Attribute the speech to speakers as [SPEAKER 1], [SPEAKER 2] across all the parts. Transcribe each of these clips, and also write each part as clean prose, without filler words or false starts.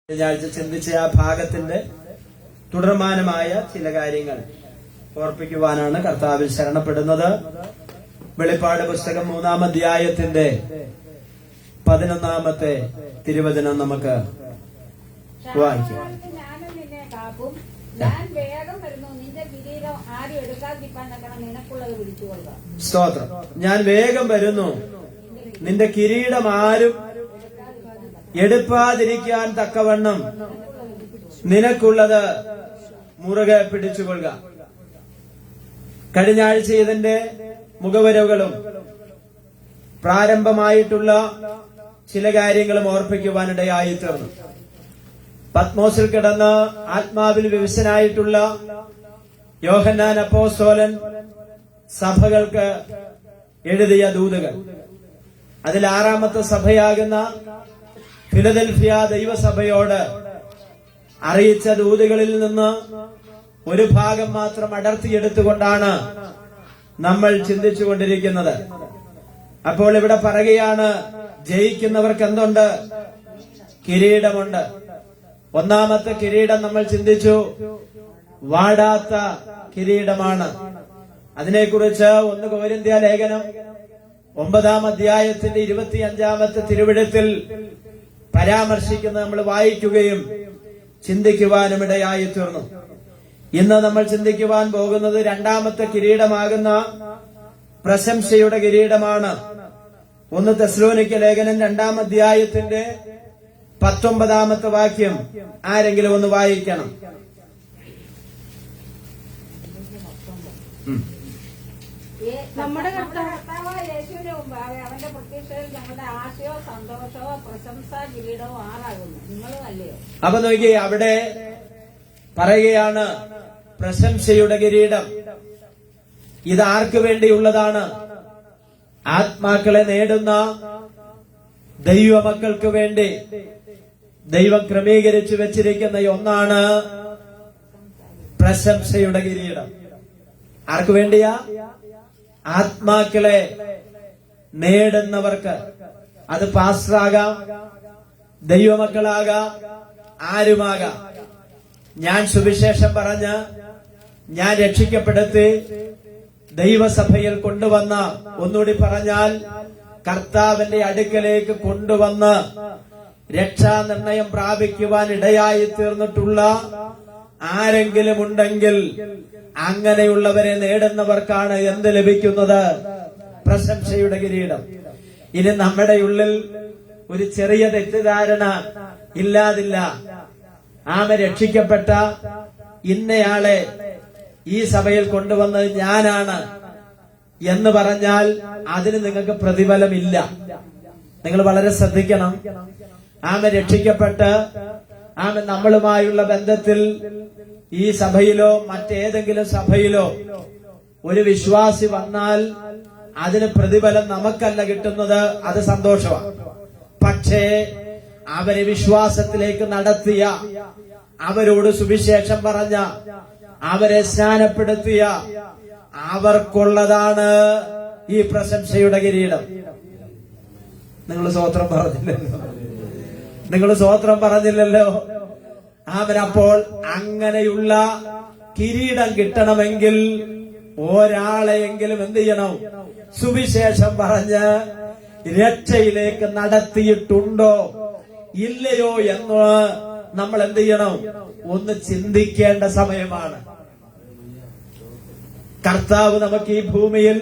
[SPEAKER 1] ഞാഴ്ച ചിന്തിച്ച ആ ഭാഗത്തിന്റെ തുടർമാനമായ ചില കാര്യങ്ങൾ ഓർപ്പിക്കുവാനാണ് കർത്താവിൽ ശരണപ്പെടുന്നത്. വെളിപ്പാട് പുസ്തകം 3-ാം അധ്യായത്തിന്റെ 11-ാമത്തെ തിരുവചനം നമുക്ക് വായിക്കാം. സ്തോത്രം. ഞാൻ വേഗം വരുന്നു, നിന്റെ കിരീടം ആരും എടുപ്പാതിരിക്കാൻ തക്കവണ്ണം നിനക്കുള്ളത് മുറുകെ പിടിച്ചുകൊള്ളുക. കഴിഞ്ഞ ആഴ്ച ഇതിന്റെ മുഖവരവുകളും പ്രാരംഭമായിട്ടുള്ള ചില കാര്യങ്ങളും ഓർപ്പിക്കുവാനിടയായി തീർന്നു. പത്മോസിൽ കിടന്ന് ആത്മാവിൽ വിവശനായിട്ടുള്ള യോഹന്നാൻ അപ്പോസ്തലൻ സഭകൾക്ക് എഴുതിയ ദൂതുകൾ, അതിൽ 6-ാമത്തെ സഭയാകുന്ന ഫിലദൽഫിയ ദൈവസഭയോട് അറിയിച്ച ദൂതുകളിൽ നിന്ന് ഒരു ഭാഗം മാത്രം അടർത്തിയെടുത്തുകൊണ്ടാണ് നമ്മൾ ചിന്തിച്ചുകൊണ്ടിരിക്കുന്നത്. അപ്പോൾ ഇവിടെ പറയുകയാണ്, ജയിക്കുന്നവർക്ക് എന്തുണ്ട്? കിരീടമുണ്ട്. 1-ാമത്തെ കിരീടം നമ്മൾ ചിന്തിച്ചു, വാടാത്ത കിരീടമാണ്. അതിനെക്കുറിച്ച് 1 കൊരിന്ത്യർ ലേഖനം 9-ാം അധ്യായത്തിന്റെ 25-ാമത്തെ തിരുവെഴുത്തിൽ പരാമർശിക്കുന്നത് നമ്മൾ വായിക്കുകയും ചിന്തിക്കുവാനും ഇടയായി തീർന്നു. ഇന്ന് നമ്മൾ ചിന്തിക്കുവാൻ പോകുന്നത് 2-ാമത്തെ കിരീടമാകുന്ന പ്രശംസയുടെ കിരീടമാണ്. 1 തെസ്സലോനിക്ക ലേഖനം 2-ാം അധ്യായത്തിന്റെ 19-ാമത്തെ വാക്യം ആരെങ്കിലും ഒന്ന് വായിക്കണം.
[SPEAKER 2] നമ്മുടെ കർത്താവായ യേശുവിന്റെ മുമ്പാകെ അവന്റെ പ്രത്യക്ഷതയിൽ ഞങ്ങളുടെ ആശയോ സന്തോഷമോ പ്രശംസ കിരീടമോ ആറാകുന്നു. നിങ്ങളും അല്ലയോ?
[SPEAKER 1] അപ്പൊ നോക്കി, അവിടെ പറയുകയാണ് പ്രശംസയുടെ കിരീടം. ഇത് ആർക്ക് വേണ്ടിയുള്ളതാണ്? ആത്മാക്കളെ നേടുന്ന ദൈവമക്കൾക്ക് വേണ്ടി ദൈവം ക്രമീകരിച്ചു വെച്ചിരിക്കുന്ന ഒന്നാണ് പ്രശംസയുടെ കിരീടം. ആർക്ക് വേണ്ടിയാ? ആത്മാക്കളെ നേടുന്നവർക്ക്. അത് പാസ്റ്ററാകാം, ദൈവമക്കളാകാം, ആരുമാകാം. ഞാൻ സുവിശേഷം പറഞ്ഞ്, ഞാൻ രക്ഷിക്കപ്പെടുത്തി ദൈവസഭയിൽ കൊണ്ടുവന്ന, ഒന്നുകൂടി പറഞ്ഞാൽ കർത്താവിന്റെ അടുക്കലേക്ക് കൊണ്ടുവന്ന് രക്ഷാനിർണയം പ്രാപിക്കുവാൻ ഇടയായി തീർന്നിട്ടുള്ള ആരെങ്കിലും ഉണ്ടെങ്കിൽ അങ്ങനെയുള്ളവരെ നേടുന്നവർക്കാണ് എന്ത് ലഭിക്കുന്നത്? പ്രശംസയുടെ കിരീടം. ഇനി നമ്മുടെ ഉള്ളിൽ ഒരു ചെറിയ തെറ്റിദ്ധാരണ ഇല്ലാതില്ല. രക്ഷിക്കപ്പെട്ട ഇന്നയാളെ ഈ സഭയിൽ കൊണ്ടുവന്നത് ഞാനാണ് എന്ന് പറഞ്ഞാൽ അതിന് നിങ്ങൾക്ക് പ്രതിഫലമില്ല. നിങ്ങൾ വളരെ ശ്രദ്ധിക്കണം. രക്ഷിക്കപ്പെട്ട് നമ്മളുമായുള്ള ബന്ധത്തിൽ ഈ സഭയിലോ മറ്റേതെങ്കിലും സഭയിലോ ഒരു വിശ്വാസി വന്നാൽ അതിന് പ്രതിഫലം നമുക്കല്ല കിട്ടുന്നത്, അത് സന്തോഷമാണ്. പക്ഷേ അവരെ വിശ്വാസത്തിലേക്ക് നടത്തിയ, അവരോട് സുവിശേഷം പറഞ്ഞ, അവരെ സ്നാനപ്പെടുത്തിയ അവർക്കുള്ളതാണ് ഈ പ്രശംസയുടെ കിരീടം. നിങ്ങൾ സ്തോത്രം പറഞ്ഞില്ലല്ലോ, നിങ്ങൾ സ്തോത്രം പറഞ്ഞില്ലല്ലോ. അപ്പോൾ അങ്ങനെയുള്ള കിരീടം കിട്ടണമെങ്കിൽ ഒരാളെയെങ്കിലും എന്ത് ചെയ്യണം? സുവിശേഷം പറഞ്ഞ് രക്ഷയിലേക്ക് നടത്തിയിട്ടുണ്ടോ ഇല്ലയോ എന്ന് നമ്മൾ എന്ത് ചെയ്യണം? ഒന്ന് ചിന്തിക്കേണ്ട സമയമാണ്. കർത്താവ് നമുക്ക് ഈ ഭൂമിയിൽ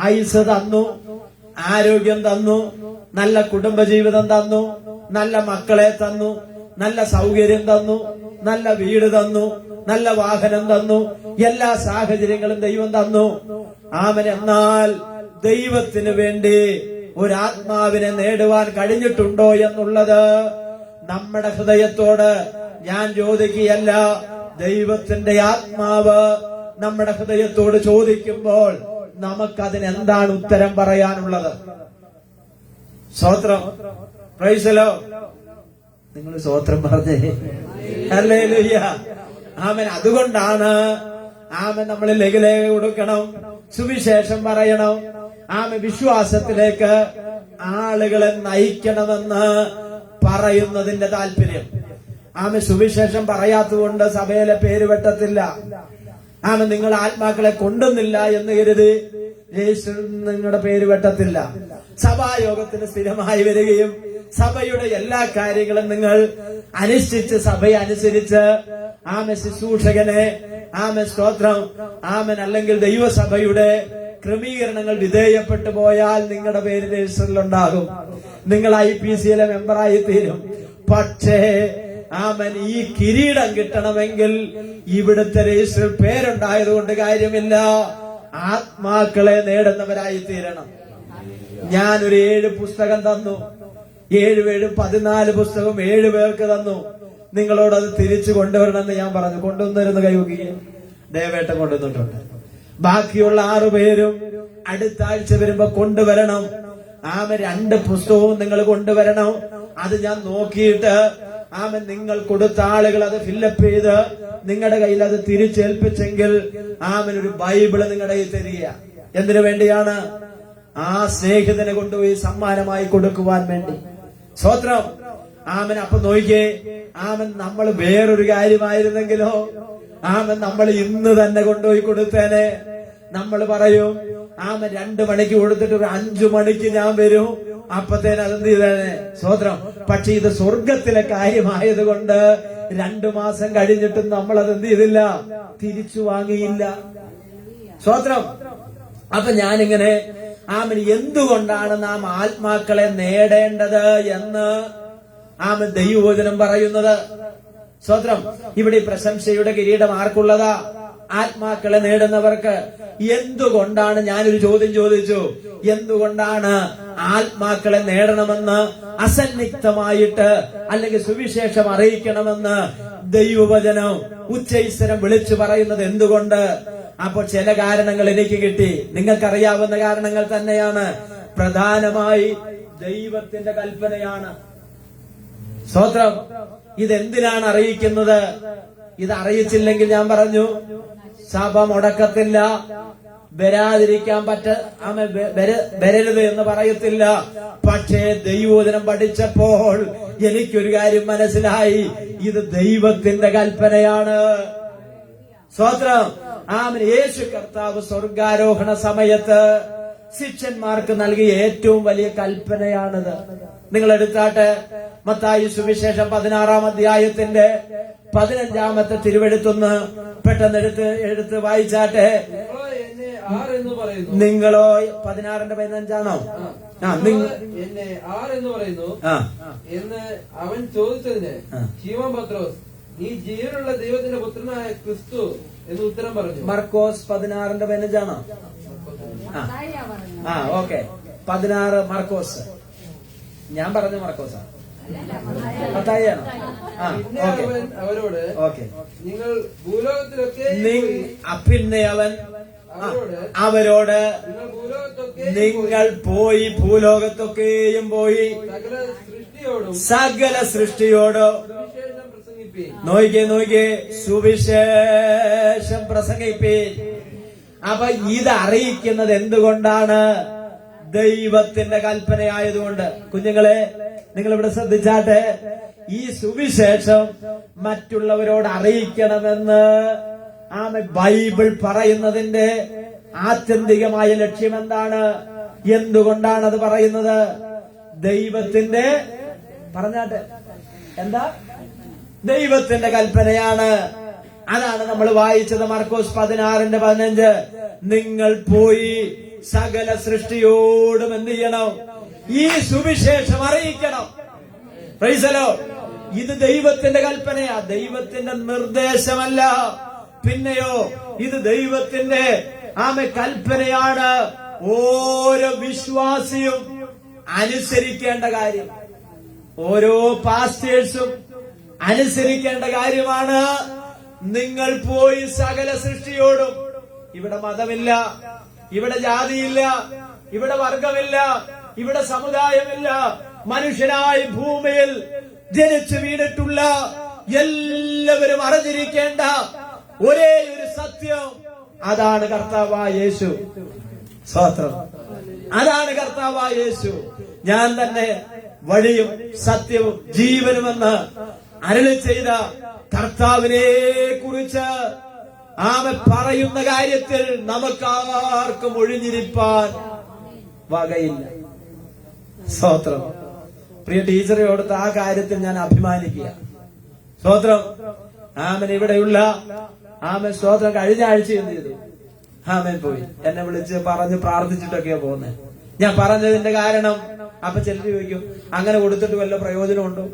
[SPEAKER 1] ആയുസ് തന്നു, ആരോഗ്യം തന്നു, നല്ല കുടുംബജീവിതം തന്നു, നല്ല മക്കളെ തന്നു, നല്ല സൗകര്യം തന്നു, നല്ല വീട് തന്നു, നല്ല വാഹനം തന്നു, എല്ലാ സാഹചര്യങ്ങളും ദൈവം തന്നു. എന്നാൽ ദൈവത്തിന് വേണ്ടി ഒരാത്മാവിനെ നേടുവാൻ കഴിഞ്ഞിട്ടുണ്ടോ എന്നുള്ളത് നമ്മുടെ ഹൃദയത്തോട് ഞാൻ ചോദിക്കുകയല്ല, ദൈവത്തിന്റെ ആത്മാവ് നമ്മുടെ ഹൃദയത്തോട് ചോദിക്കുമ്പോൾ നമുക്കതിനെന്താണ് ഉത്തരം പറയാനുള്ളത്? സ്തോത്രം. Price the Lord. നിങ്ങൾ സ്തോത്രം പറഞ്ഞേ. ഹല്ലേലൂയ. അതുകൊണ്ടാണ് നമ്മൾ ലഘുലേഖ കൊടുക്കണം, സുവിശേഷം പറയണം, വിശ്വാസത്തിലേക്ക് ആളുകളെ നയിക്കണമെന്ന് പറയുന്നതിന്റെ താല്പര്യം. സുവിശേഷം പറയാത്തതുകൊണ്ട് സഭയിലെ പേര് വെട്ടത്തില്ല. നിങ്ങൾ ആത്മാക്കളെ കൊണ്ടുന്നില്ല എന്ന് കരുതി യേശു നിങ്ങളുടെ പേര് വെട്ടത്തില്ല. സഭായോഗത്തിന് സ്ഥിരമായി വരികയും സഭയുടെ എല്ലാ കാര്യങ്ങളും നിങ്ങൾ അനുഷ്ഠിച്ച് സഭയെ അനുസരിച്ച് ശുശ്രൂഷകനെ സ്തോത്രം അല്ലെങ്കിൽ ദൈവസഭയുടെ ക്രമീകരണങ്ങൾ വിധേയപ്പെട്ടു പോയാൽ നിങ്ങളുടെ പേര് രജിസ്റ്ററിലുണ്ടാകും. നിങ്ങൾ IPCയിലെ മെമ്പറായി തീരും. പക്ഷേ ഈ കിരീടം കിട്ടണമെങ്കിൽ ഇവിടുത്തെ രജിസ്റ്ററിൽ പേരുണ്ടായതുകൊണ്ട് കാര്യമില്ല. ആത്മാക്കളെ നേടുന്നവരായി തീരണം. ഞാനൊരു 7 പുസ്തകം തന്നു. 7 14 പുസ്തകം 7 പേർക്ക് തന്നു. നിങ്ങളോട് അത് തിരിച്ചു കൊണ്ടുവരണമെന്ന് ഞാൻ പറഞ്ഞു. കൊണ്ടുവന്നിരുന്ന് കൈവക്കുകയും ദയവേട്ടം കൊണ്ടുവന്നിട്ടുണ്ട്. ബാക്കിയുള്ള 6 പേരും അടുത്ത ആഴ്ച വരുമ്പോ കൊണ്ടുവരണം. 2 പുസ്തകവും നിങ്ങൾ കൊണ്ടുവരണം. അത് ഞാൻ നോക്കിയിട്ട് നിങ്ങൾ കൊടുത്ത ആളുകൾ അത് ഫില്ലപ്പ് ചെയ്ത് നിങ്ങളുടെ കയ്യിൽ അത് തിരിച്ചേൽപ്പിച്ചെങ്കിൽ ഒരു ബൈബിള് നിങ്ങളുടെ കയ്യിൽ തരിക. എന്തിനു വേണ്ടിയാണ്? സ്നേഹിതനെ കൊണ്ടുപോയി സമ്മാനമായി കൊടുക്കുവാൻ വേണ്ടി. സ്തോത്രം. അപ്പൊ നോക്കിയേ, നമ്മൾ വേറൊരു കാര്യമായിരുന്നെങ്കിലോ നമ്മൾ ഇന്ന് തന്നെ കൊണ്ടുപോയി കൊടുത്തേനെ. നമ്മൾ പറയും 2 മണിക്ക് കൊടുത്തിട്ട് ഒരു 5 മണിക്ക് ഞാൻ വരും, അപ്പത്തേന് അതെന്ത് ചെയ്തേനെ. സ്തോത്രം. പക്ഷെ ഇത് സ്വർഗത്തിലെ കാര്യമായത് കൊണ്ട് 2 മാസം കഴിഞ്ഞിട്ടും നമ്മൾ അതെന്ത് ചെയ്തില്ല, തിരിച്ചു വാങ്ങിയില്ല. സ്തോത്രം. അപ്പൊ ഞാനിങ്ങനെ എന്തുകൊണ്ടാണ് നാം ആത്മാക്കളെ നേടേണ്ടത് എന്ന് ദൈവവചനം പറയുന്നത്. സ്തോത്രം. ഇവിടെ പ്രശംസയുടെ കിരീടം ആർക്കുള്ളതാ? ആത്മാക്കളെ നേടുന്നവർക്ക്. എന്തുകൊണ്ടാണ്, ഞാനൊരു ചോദ്യം ചോദിച്ചു, എന്തുകൊണ്ടാണ് ആത്മാക്കളെ നേടണമെന്ന് അസന്നിഗ്ധമായിട്ട് അല്ലെങ്കിൽ സുവിശേഷം അറിയിക്കണമെന്ന് ദൈവവചനം ഉച്ചൈസ്വരം വിളിച്ചു പറയുന്നത് എന്തുകൊണ്ട്? അപ്പോൾ ചില കാരണങ്ങൾ എനിക്ക് കിട്ടി. നിങ്ങൾക്കറിയാവുന്ന കാരണങ്ങൾ തന്നെയാണ്. പ്രധാനമായി ദൈവത്തിന്റെ കൽപ്പനയാണ്. സ്തോത്രം. ഇതെന്തിനാണ് അറിയിക്കുന്നത്? ഇത് അറിയിച്ചില്ലെങ്കിൽ ഞാൻ പറഞ്ഞു സഭ മുടക്കത്തില്ല, വരാതിരിക്കാൻ വരരുത് എന്ന് പറയത്തില്ല. പക്ഷേ ദൈവവചനം പഠിച്ചപ്പോൾ എനിക്കൊരു കാര്യം മനസ്സിലായി, ഇത് ദൈവത്തിന്റെ കൽപ്പനയാണ്. സ്തോത്രം. യേശു കർത്താവ് സ്വർഗാരോഹണ സമയത്ത് ശിഷ്യന്മാർക്ക് നൽകിയ ഏറ്റവും വലിയ കൽപ്പനയാണിത്. നിങ്ങൾ എടുത്താട്ടെ, മത്തായി സുവിശേഷം 16-ാം അധ്യായത്തിന്റെ 15-ാമത്തെ തിരുവെഴുത്തൊന്ന് പെട്ടെന്ന് എടുത്ത് വായിച്ചാട്ടെ. നിങ്ങളോ 16-ന്റെ 15-ആണോ?
[SPEAKER 3] എന്നെ ആരെന്ന് പറയുന്നു എന്ന് അവൻ ചോദിച്ചതിന് ശിമോൻ പത്രോസ്, നീ ജീവനുള്ള ദൈവത്തിന്റെ പുത്രനായ ക്രിസ്തു എന്ന് ഉത്തരം പറഞ്ഞു.
[SPEAKER 1] മർക്കോസ് 16-ന്റെ 15-ആണോ? ഓക്കെ. 16 മർക്കോസ്. ഞാൻ പറഞ്ഞു മർക്കോസാ, മത്തായിയാണോ?
[SPEAKER 3] അവരോട് നിങ്ങൾ ഭൂലോകത്തിലൊക്കെ
[SPEAKER 1] പിന്നെ അവരോട് നിങ്ങൾ പോയി ഭൂലോകത്തൊക്കെയും പോയി സകല സൃഷ്ടിയോടും നോക്കിയേ സുവിശേഷം പ്രസംഗിപ്പീൻ. അപ്പൊ ഇത് അറിയിക്കുന്നത് എന്തുകൊണ്ടാണ്? ദൈവത്തിന്റെ കൽപ്പനയായതുകൊണ്ട്. കുഞ്ഞുങ്ങളെ, നിങ്ങൾ ഇവിടെ ശ്രദ്ധിച്ചാട്ടെ, ഈ സുവിശേഷം മറ്റുള്ളവരോട് അറിയിക്കണമെന്ന് ബൈബിൾ പറയുന്നതിന്റെ ആത്യന്തികമായ ലക്ഷ്യം എന്താണ്? എന്തുകൊണ്ടാണ് അത് പറയുന്നത്? ദൈവത്തിന്റെ, പറഞ്ഞാട്ടെ, എന്താ? ദൈവത്തിന്റെ കൽപ്പനയാണ്. അതാണ് നമ്മൾ വായിച്ചത് മർക്കോസ് 16-ന്റെ 15. നിങ്ങൾ പോയി സകല സൃഷ്ടിയോടും എന്ത് ചെയ്യണം? ഈ സുവിശേഷം അറിയിക്കണം. Price the Lord. ഇത് ദൈവത്തിന്റെ കൽപ്പനയാ, ദൈവത്തിന്റെ നിർദ്ദേശമല്ല. പിന്നെയോ ഇത് ദൈവത്തിന്റെ കൽപ്പനയാണ്. ഓരോ വിശ്വാസിയും അനുസരിക്കേണ്ട കാര്യം, ഓരോ പാസ്റ്റേഴ്സും അനുസരിക്കേണ്ട കാര്യമാണ്. നിങ്ങൾ പോയി സകല സൃഷ്ടിയോടും. ഇവിടെ മതമില്ല, ഇവിടെ ജാതിയില്ല, ഇവിടെ വർഗമില്ല, ഇവിടെ സമുദായമില്ല. മനുഷ്യനായി ഭൂമിയിൽ ജനിച്ചു വീണിട്ടുള്ള എല്ലാവരും അറിഞ്ഞിരിക്കേണ്ട ഒരേ ഒരു സത്യം, അതാണ് കർത്താവായ യേശു. സ്തോത്രം. അതാണ് കർത്താവായ യേശു. ഞാൻ തന്നെ വഴിയും സത്യവും ജീവനുമെന്ന് അരുളി ചെയ്ത കർത്താവിനെ കുറിച്ച് ആമൻ പറയുന്ന കാര്യത്തിൽ നമുക്കാർക്കും ഒഴിഞ്ഞിരിപ്പാൻ വകയില്ല. സ്തോത്രം. പ്രിയ ടീച്ചറെ കൊടുത്ത ആ കാര്യത്തിൽ ഞാൻ അഭിമാനിക്കുക. സ്തോത്രം. ആമൻ ഇവിടെയുള്ള ആമൻ സ്തോത്രം കഴിഞ്ഞ ആഴ്ച എന്ത് ചെയ്തു? ആമൻ പോയി എന്നെ വിളിച്ച് പറഞ്ഞ് പ്രാർത്ഥിച്ചിട്ടൊക്കെയാ പോകുന്നത്. ഞാൻ പറഞ്ഞതിന്റെ കാരണം അപ്പൊ ചിലർ ചോദിക്കും, അങ്ങനെ കൊടുത്തിട്ട് വല്ല പ്രയോജനമുണ്ടോ?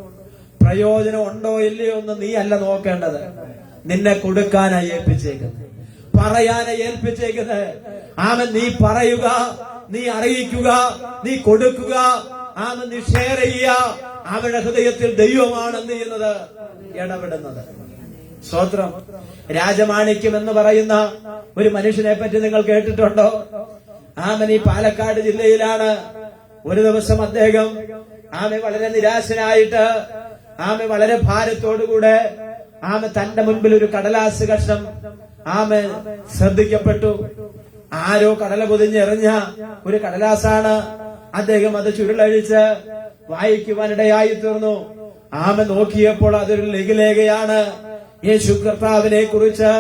[SPEAKER 1] പ്രയോജനം ഉണ്ടോ ഇല്ലയോ എന്ന് നീ അല്ല നോക്കേണ്ടത്. നിന്നെ കൊടുക്കാനായി ഏൽപ്പിച്ചേക്കുന്നത്, പറയാനായി ഏൽപ്പിച്ചേക്കുന്നത്. ആമൻ നീ പറയുക, നീ അറിയിക്കുക, നീ കൊടുക്കുക, ആമൻ നീ ഷെയർ ചെയ്യുക. അവരുടെ ഹൃദയത്തിൽ ദൈവമാണ് എന്ത് ചെയ്യുന്നത്? ഇടപെടുന്നത്. സ്തോത്രം. രാജമാണിക്യം എന്ന് പറയുന്ന ഒരു മനുഷ്യനെ പറ്റി നിങ്ങൾ കേട്ടിട്ടുണ്ടോ? ആമൻ ഈ പാലക്കാട് ജില്ലയിലാണ്. ഒരു ദിവസം അദ്ദേഹം വളരെ നിരാശനായിട്ട് വളരെ ഭാരത്തോടുകൂടെ തന്റെ മുൻപിൽ ഒരു കടലാസ് കഷ്ണം ശ്രദ്ധിക്കപ്പെട്ടു. ആരോ കടല പൊതിഞ്ഞെറിഞ്ഞ ഒരു കടലാസാണ്. അദ്ദേഹം അത് ചുരുളഴിച്ച് വായിക്കുവാനിടയായി തീർന്നു. നോക്കിയപ്പോൾ അതൊരു ലഘുലേഖയാണ്. യേശു കർത്താവിനെ കുറിച്ച്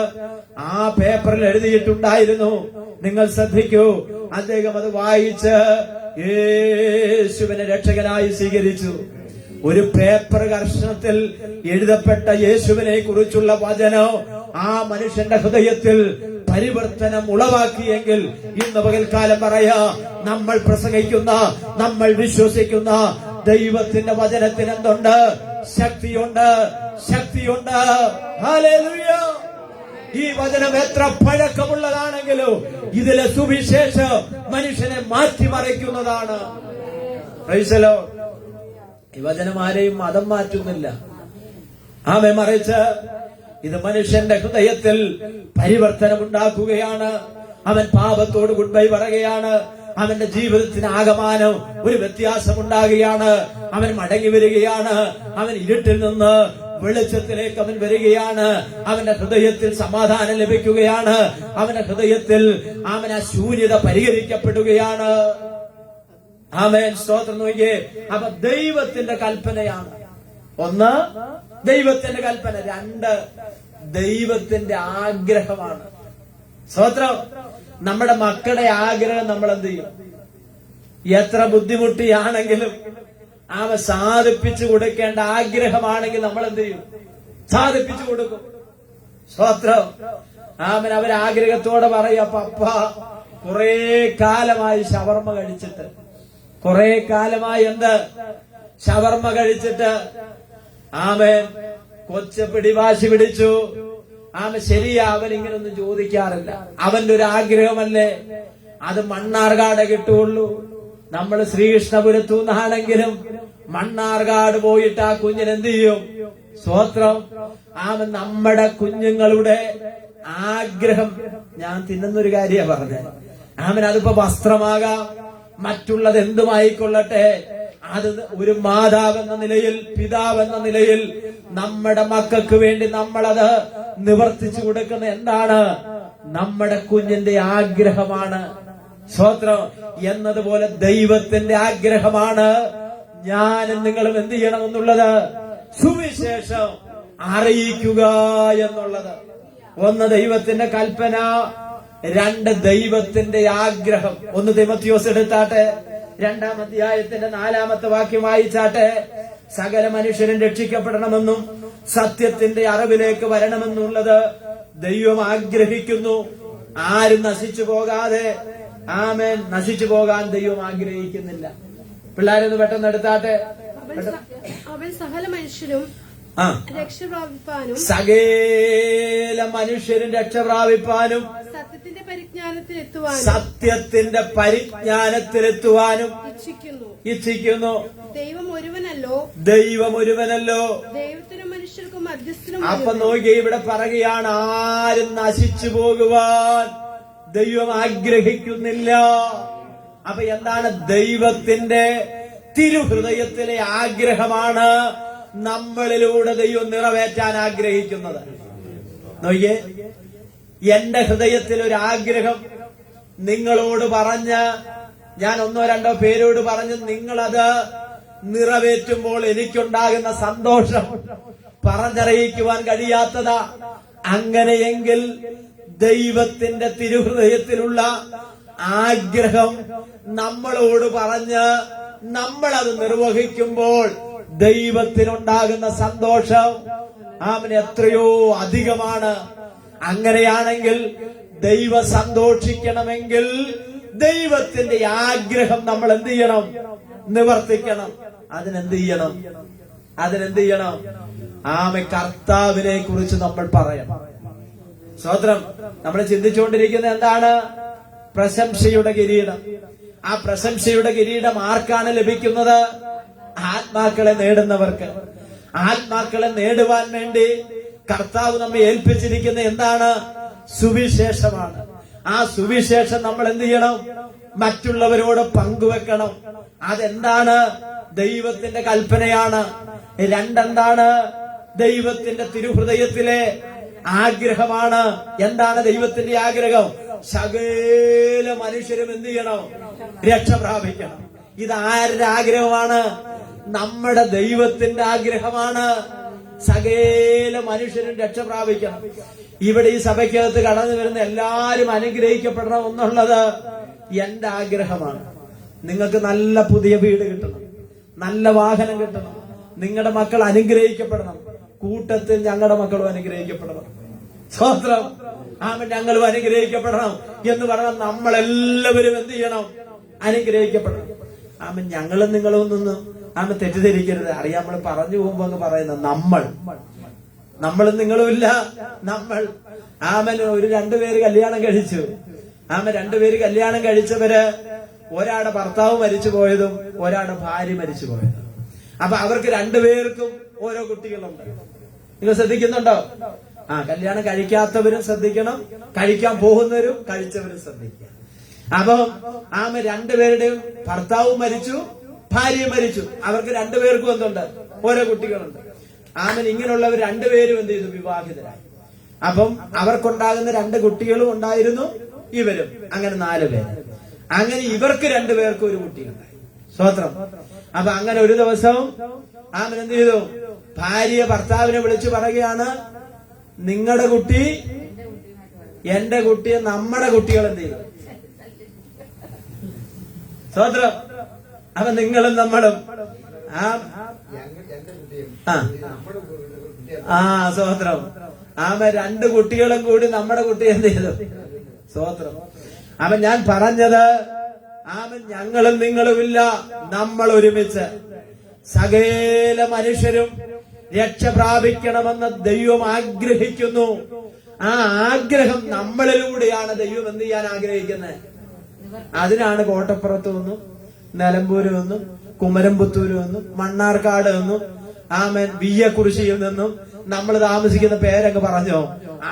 [SPEAKER 1] ആ പേപ്പറിൽ എഴുതിയിട്ടുണ്ടായിരുന്നു. നിങ്ങൾ ശ്രദ്ധിക്കൂ. അദ്ദേഹം അത് വായിച്ച് യേശുവിനെ രക്ഷകനായി സ്വീകരിച്ചു. ഒരു പേപ്പർ കർഷണത്തിൽ എഴുതപ്പെട്ട യേശുവിനെ കുറിച്ചുള്ള വചനം ആ മനുഷ്യന്റെ ഹൃദയത്തിൽ പരിവർത്തനം ഉളവാക്കിയെങ്കിൽ ഇന്ന് പകൽക്കാലം പറയാ, നമ്മൾ പ്രസംഗിക്കുന്ന, നമ്മൾ വിശ്വസിക്കുന്ന ദൈവത്തിന്റെ വചനത്തിന് എന്തുണ്ട്? ശക്തിയുണ്ട്, ശക്തിയുണ്ട്. ഹല്ലേലൂയ. ഈ വചനം എത്ര പഴക്കമുള്ളതാണെങ്കിലും ഇതിലെ സുവിശേഷം മനുഷ്യനെ മാറ്റിമറിക്കുന്നതാണ്. Price the Lord. ഈ വചനം ആരെയും മതം മാറ്റുന്നില്ല. മറിച്ച് ഇത് മനുഷ്യന്റെ ഹൃദയത്തിൽ പരിവർത്തനം ഉണ്ടാക്കുകയാണ്. അവൻ പാപത്തോട് ഗുഡ് ബൈ പറയുകയാണ്. അവന്റെ ജീവിതത്തിന് ആകമാനം ഒരു വ്യത്യാസമുണ്ടാകുകയാണ്. അവൻ മടങ്ങി വരികയാണ്. അവൻ ഇരുട്ടിൽ നിന്ന് വെളിച്ചത്തിലേക്ക് അവൻ വരികയാണ്. അവന്റെ ഹൃദയത്തിൽ സമാധാനം ലഭിക്കുകയാണ്. അവന്റെ ഹൃദയത്തിൽ ആ ശൂന്യത പരിഹരിക്കപ്പെടുകയാണ്. ആമേൻ. സ്തോത്രം. നോക്കിയേ, അപ്പൊ ദൈവത്തിന്റെ കൽപ്പനയാണ്. ഒന്ന്, ദൈവത്തിന്റെ കൽപ്പന. രണ്ട്, ദൈവത്തിന്റെ ആഗ്രഹമാണ്. സ്തോത്രം. നമ്മുടെ മക്കളുടെ ആഗ്രഹം നമ്മൾ എന്ത് ചെയ്യും? എത്ര ബുദ്ധിമുട്ടിയാണെങ്കിലും സാധിപ്പിച്ചു കൊടുക്കേണ്ട ആഗ്രഹമാണെങ്കിൽ നമ്മൾ എന്ത് ചെയ്യും? സാധിപ്പിച്ചു കൊടുക്കും. സ്തോത്രം. അവരാഗ്രഹത്തോടെ പറയാ, പപ്പ കുറെ കാലമായി ഷവർമ്മ കഴിച്ചിട്ട്, കുറെ കാലമായി എന്ത് ഷവർമ്മ കഴിച്ചിട്ട്. കൊച്ചു പിടിവാശി പിടിച്ചു. ശരിയാ, അവൻ ഇങ്ങനൊന്നും ചോദിക്കാറില്ല. അവന്റെ ഒരു ആഗ്രഹമല്ലേ, അത് മണ്ണാർക്കാട് കിട്ടുള്ളൂ. നമ്മൾ ശ്രീകൃഷ്ണപുരത്തു നിന്നാണെങ്കിലും മണ്ണാർക്കാട് പോയിട്ട് ആ കുഞ്ഞിന് എന്ത് ചെയ്യും? സ്വത്രം. നമ്മുടെ കുഞ്ഞുങ്ങളുടെ ആഗ്രഹം. ഞാൻ തിന്നുന്നൊരു കാര്യമാണ് പറഞ്ഞത്. അതിപ്പോ വസ്ത്രമാകാം, മറ്റുള്ളത് എന്തുമായിക്കൊള്ളട്ടെ. അത് ഒരു മാതാവെന്ന നിലയിൽ, പിതാവെന്ന നിലയിൽ നമ്മുടെ മക്കൾക്ക് വേണ്ടി നമ്മളത് നിവർത്തിച്ചു കൊടുക്കുന്ന എന്താണ്? നമ്മുടെ കുഞ്ഞിന്റെ ആഗ്രഹമാണ്. സ്വത്രം. എന്നതുപോലെ ദൈവത്തിന്റെ ആഗ്രഹമാണ് ഞാനും നിങ്ങളും എന്ത് ചെയ്യണമെന്നുള്ളത്? സുവിശേഷം അറിയിക്കുക എന്നുള്ളത്. ഒന്ന്, ദൈവത്തിന്റെ കൽപ്പന. രണ്ട്, ദൈവത്തിന്റെ ആഗ്രഹം. ഒന്ന് തിമോത്തിയോസ് എടുത്താട്ടെ, 2-ാം അധ്യായത്തിന്റെ 4-ാമത്തെ വാക്യം വായിച്ചാട്ടെ. സകല മനുഷ്യരും രക്ഷിക്കപ്പെടണമെന്നും സത്യത്തിന്റെ അറിവിലേക്ക് വരണമെന്നുള്ളത് ദൈവം ആഗ്രഹിക്കുന്നു. ആരും നശിച്ചു പോകാതെ, നശിച്ചു പോകാൻ ദൈവം ആഗ്രഹിക്കുന്നില്ല. പിള്ളേരൊന്ന് പെട്ടെന്ന് എടുത്താട്ടെ.
[SPEAKER 4] അവൻ സകല മനുഷ്യരും രക്ഷ പ്രാപിപ്പാനും,
[SPEAKER 1] സകല മനുഷ്യരും രക്ഷ പ്രാപിപ്പാനും,
[SPEAKER 4] സത്യത്തിന്റെ പരിജ്ഞാനത്തിലെത്തുവാനും,
[SPEAKER 1] സത്യത്തിന്റെ പരിജ്ഞാനത്തിലെത്തുവാനും ഇച്ഛിക്കുന്നു.
[SPEAKER 4] ദൈവം ഒരുവനല്ലോ,
[SPEAKER 1] ദൈവം ഒരുവനല്ലോ,
[SPEAKER 4] ദൈവത്തിനും മനുഷ്യർക്കും മധ്യസ്ഥനും.
[SPEAKER 1] അപ്പൊ നോക്കി, ഇവിടെ പറയുകയാണ്, ആരും നശിച്ചു പോകുവാൻ ദൈവം ആഗ്രഹിക്കുന്നില്ല. അപ്പൊ എന്താണ്? ദൈവത്തിന്റെ തിരുഹൃദയത്തിലെ ആഗ്രഹമാണ് നമ്മളിലൂടെ ദൈവം നിറവേറ്റാൻ ആഗ്രഹിക്കുന്നത്. നോക്കിയേ, എന്റെ ഹൃദയത്തിൽ ഒരു ആഗ്രഹം നിങ്ങളോട് പറഞ്ഞ്, ഞാൻ 1-2 പേരോട് പറഞ്ഞ് നിങ്ങളത് നിറവേറ്റുമ്പോൾ എനിക്കുണ്ടാകുന്ന സന്തോഷം പറഞ്ഞറിയിക്കുവാൻ കഴിയാത്തതാ. അങ്ങനെയെങ്കിൽ ദൈവത്തിന്റെ തിരുഹൃദയത്തിലുള്ള ആഗ്രഹം നമ്മളോട് പറഞ്ഞ് നമ്മളത് നിർവഹിക്കുമ്പോൾ ദൈവത്തിനുണ്ടാകുന്ന സന്തോഷം അവന് എത്രയോ അധികമാണ്. അങ്ങനെയാണെങ്കിൽ ദൈവം സന്തോഷിക്കണമെങ്കിൽ ദൈവത്തിന്റെ ആഗ്രഹം നമ്മൾ എന്ത് ചെയ്യണം? നിവർത്തിക്കണം. അതിനെന്ത് ചെയ്യണം? ആമേ കർത്താവിനെ കുറിച്ച് നമ്മൾ പറയണം. സ്തോത്രം. നമ്മൾ ചിന്തിച്ചുകൊണ്ടിരിക്കുന്ന എന്താണ്? പ്രശംസയുടെ കിരീടം. ആ പ്രശംസയുടെ കിരീടം ആർക്കാണ് ലഭിക്കുന്നത്? ആത്മാക്കളെ നേടുന്നവർക്ക്. ആത്മാക്കളെ നേടുവാൻ വേണ്ടി കർത്താവ് നമ്മെ ഏൽപ്പിച്ചിരിക്കുന്ന എന്താണ്? സുവിശേഷമാണ്. ആ സുവിശേഷം നമ്മൾ എന്ത് ചെയ്യണം? മറ്റുള്ളവരോട് പങ്കുവെക്കണം. അതെന്താണ്? ദൈവത്തിന്റെ കൽപ്പനയാണ്. രണ്ടെന്താണ്? ദൈവത്തിന്റെ തിരുഹൃദയത്തിലെ ആഗ്രഹമാണ്. എന്താണ് ദൈവത്തിന്റെ ആഗ്രഹം? സകല മനുഷ്യരും എന്ത് ചെയ്യണം? രക്ഷ പ്രാപിക്കണം. ഇത് ആരുടെ ആഗ്രഹമാണ്? നമ്മുടെ ദൈവത്തിന്റെ ആഗ്രഹമാണ്. സകല മനുഷ്യരും രക്ഷ പ്രാപിക്കണം. ഇവിടെ ഈ സഭയ്ക്കകത്ത് കടന്നു വരുന്ന എല്ലാരും അനുഗ്രഹിക്കപ്പെടണം എന്നുള്ളത് എന്റെ ആഗ്രഹമാണ്. നിങ്ങൾക്ക് നല്ല പുതിയ വീട് കിട്ടണം, നല്ല വാഹനം കിട്ടണം, നിങ്ങളുടെ മക്കൾ അനുഗ്രഹിക്കപ്പെടണം, കൂട്ടത്തിൽ ഞങ്ങളുടെ മക്കളും അനുഗ്രഹിക്കപ്പെടണം. സ്തോത്രം. ആമൻ. ഞങ്ങളും അനുഗ്രഹിക്കപ്പെടണം എന്ന് പറഞ്ഞാൽ നമ്മളെല്ലാവരും എന്ത് ചെയ്യണം? അനുഗ്രഹിക്കപ്പെടണം. ആമൻ. ഞങ്ങളും നിങ്ങളും ഒന്നും ആമൻ തെറ്റിദ്ധരിക്കരുത്. അറിയാം, നമ്മൾ പറഞ്ഞു പോകുമ്പോ അങ്ങ് പറയുന്നത് നമ്മളും നിങ്ങളും ഇല്ല, നമ്മൾ. ആമൻ. ഒരു രണ്ടുപേര് കല്യാണം കഴിച്ചു. ആമൻ. രണ്ടുപേര് കല്യാണം കഴിച്ചവര് ഒരാളുടെ ഭർത്താവ് മരിച്ചു പോയതും ഒരാളുടെ ഭാര്യ മരിച്ചു പോയതും. അപ്പൊ അവർക്ക് രണ്ടുപേർക്കും ഓരോ കുട്ടികളുണ്ട്. നിങ്ങൾ ശ്രദ്ധിക്കുന്നുണ്ടോ? കല്യാണം കഴിക്കാത്തവരും ശ്രദ്ധിക്കണം, കഴിക്കാൻ പോകുന്നവരും കഴിച്ചവരും ശ്രദ്ധിക്കുക. അപ്പം രണ്ടുപേരുടെയും ഭർത്താവ് മരിച്ചു, ഭാര്യ മരിച്ചു. അവർക്ക് രണ്ടുപേർക്കും എന്തുണ്ട്? ഓരോ കുട്ടികളുണ്ട്. ഇങ്ങനെയുള്ളവർ രണ്ടുപേരും എന്ത് ചെയ്തു? വിവാഹിതരായി. അപ്പം അവർക്കുണ്ടാകുന്ന 2 കുട്ടികളും ഉണ്ടായിരുന്നു, ഇവരും. അങ്ങനെ 4 പേര്. അങ്ങനെ ഇവർക്ക് രണ്ടുപേർക്കും ഒരു കുട്ടിയുണ്ടായി. സ്തോത്രം. അപ്പൊ അങ്ങനെ ഒരു ദിവസം എന്ത് ചെയ്തു? ഭാര്യ ഭർത്താവിനെ വിളിച്ചു പറയുകയാണ്, നിങ്ങളുടെ കുട്ടി എന്റെ കുട്ടിയെ നമ്മുടെ കുട്ടികൾ എന്ത് ചെയ്തു? സ്തോത്രം. അപ്പൊ നിങ്ങളും നമ്മളും സ്തോത്രം. 2 കുട്ടികളും കൂടി നമ്മുടെ കുട്ടി എന്ത് ചെയ്തു? സ്തോത്രം. അപ്പൊ ഞാൻ പറഞ്ഞത് ഞങ്ങളും നിങ്ങളുമില്ല, നമ്മൾ ഒരുമിച്ച് സകല മനുഷ്യരും രക്ഷ പ്രാപിക്കണമെന്ന് ദൈവം ആഗ്രഹിക്കുന്നു. ആ ആഗ്രഹം നമ്മളിലൂടെയാണ് ദൈവം എന്ത് ചെയ്യാൻ ആഗ്രഹിക്കുന്നത്. അതിനാണ് കോട്ടപ്പുറത്തു നിന്നും നിലമ്പൂരിൽ നിന്നും കുമരംപുത്തൂരിൽ നിന്നും മണ്ണാർക്കാട് നിന്നും വിയ്യക്കുറിശിയിൽ നിന്നും നമ്മൾ താമസിക്കുന്ന പേരങ്ങ് പറഞ്ഞോ,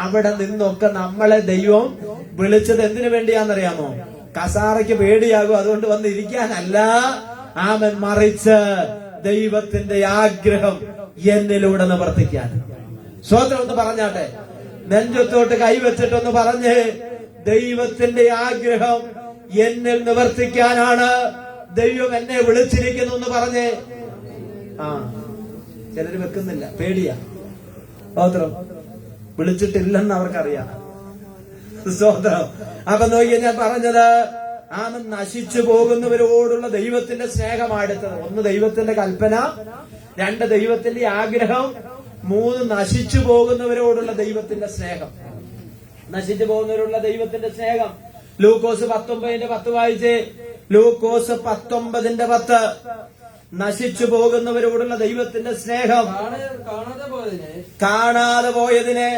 [SPEAKER 1] അവിടെ നിന്നൊക്കെ നമ്മളെ ദൈവം വിളിച്ചത് എന്തിനു വേണ്ടിയാണെന്നറിയാമോ? കസാറയ്ക്ക് പേടിയാകും, അതുകൊണ്ട് വന്നിരിക്കാനല്ല. മറിച്ച് ദൈവത്തിന്റെ ആഗ്രഹം എന്നിലൂടെ നിവർത്തിക്കാൻ. സ്വതന്ത്രം ഒന്ന് പറഞ്ഞാട്ടെ, നെഞ്ചത്തോട്ട് കൈവച്ചിട്ടൊന്ന് പറഞ്ഞ്, ദൈവത്തിന്റെ ആഗ്രഹം എന്നിൽ നിവർത്തിക്കാനാണ് ദൈവം എന്നെ വിളിച്ചിരിക്കുന്നു എന്ന് പറഞ്ഞേ. ചിലര് വെക്കുന്നില്ല, പേടിയാ. സ്തോത്രം. വിളിച്ചിട്ടില്ലെന്ന് അവർക്കറിയാം. സ്തോത്രം. അപ്പൊ നോക്കിയ ഞാൻ പറഞ്ഞത്, നശിച്ചു പോകുന്നവരോടുള്ള ദൈവത്തിന്റെ സ്നേഹമാടുത്തത്. 1 ദൈവത്തിന്റെ കൽപ്പന, 2 ദൈവത്തിന്റെ ആഗ്രഹം, 3 നശിച്ചു പോകുന്നവരോടുള്ള ദൈവത്തിന്റെ സ്നേഹം. നശിച്ചു പോകുന്നവരോടുള്ള ദൈവത്തിന്റെ സ്നേഹം. ലൂക്കോസ് 19:10 വായിച്ചേ. ലൂക്കോസ് 19:10. നശിച്ചു പോകുന്നവരോടുള്ള ദൈവത്തിന്റെ സ്നേഹം. കാണാതെ പോയതിനെ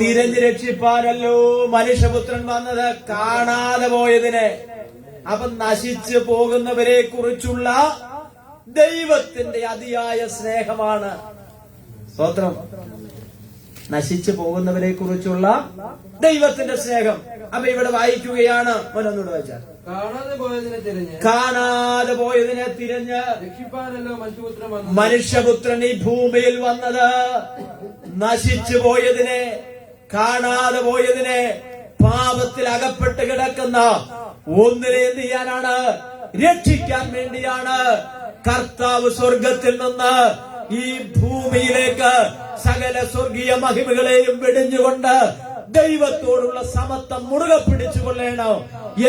[SPEAKER 1] തിരഞ്ഞു രക്ഷിപ്പാനല്ലോ മനുഷ്യപുത്രൻ വന്നത്. കാണാതെ പോയതിനെ. അപ്പൊ നശിച്ചു പോകുന്നവരെ കുറിച്ചുള്ള ദൈവത്തിന്റെ അതിയായ സ്നേഹമാണ്. സ്തോത്രം. നശിച്ചു പോകുന്നവരെ കുറിച്ചുള്ള ദൈവത്തിന്റെ സ്നേഹം. അപ്പൊ ഇവിടെ വായിക്കുകയാണ്, ഒന്നൂടെ വായിച്ചാൽ. കാണാതെ പോയതിനെ തിരഞ്ഞ്
[SPEAKER 3] രക്ഷിപ്പാനല്ലോ
[SPEAKER 1] മനുഷ്യപുത്രൻ ഈ ഭൂമിയിൽ വന്നത്. നശിച്ചു പോയതിനെ, കാണാതെ പോയതിനെ, പാപത്തിൽ അകപ്പെട്ട് കിടക്കുന്ന ഒന്നിനെ എന്ത് ചെയ്യാനാണ്? രക്ഷിക്കാൻ വേണ്ടിയാണ് കർത്താവ് സ്വർഗത്തിൽ നിന്ന് ഈ ഭൂമിയിലേക്ക് സകല സ്വർഗീയ മഹിമകളെയും വെടിഞ്ഞുകൊണ്ട് ദൈവത്തോടുള്ള സമത്വം മുറുകെ പിടിച്ചുകൊള്ളണം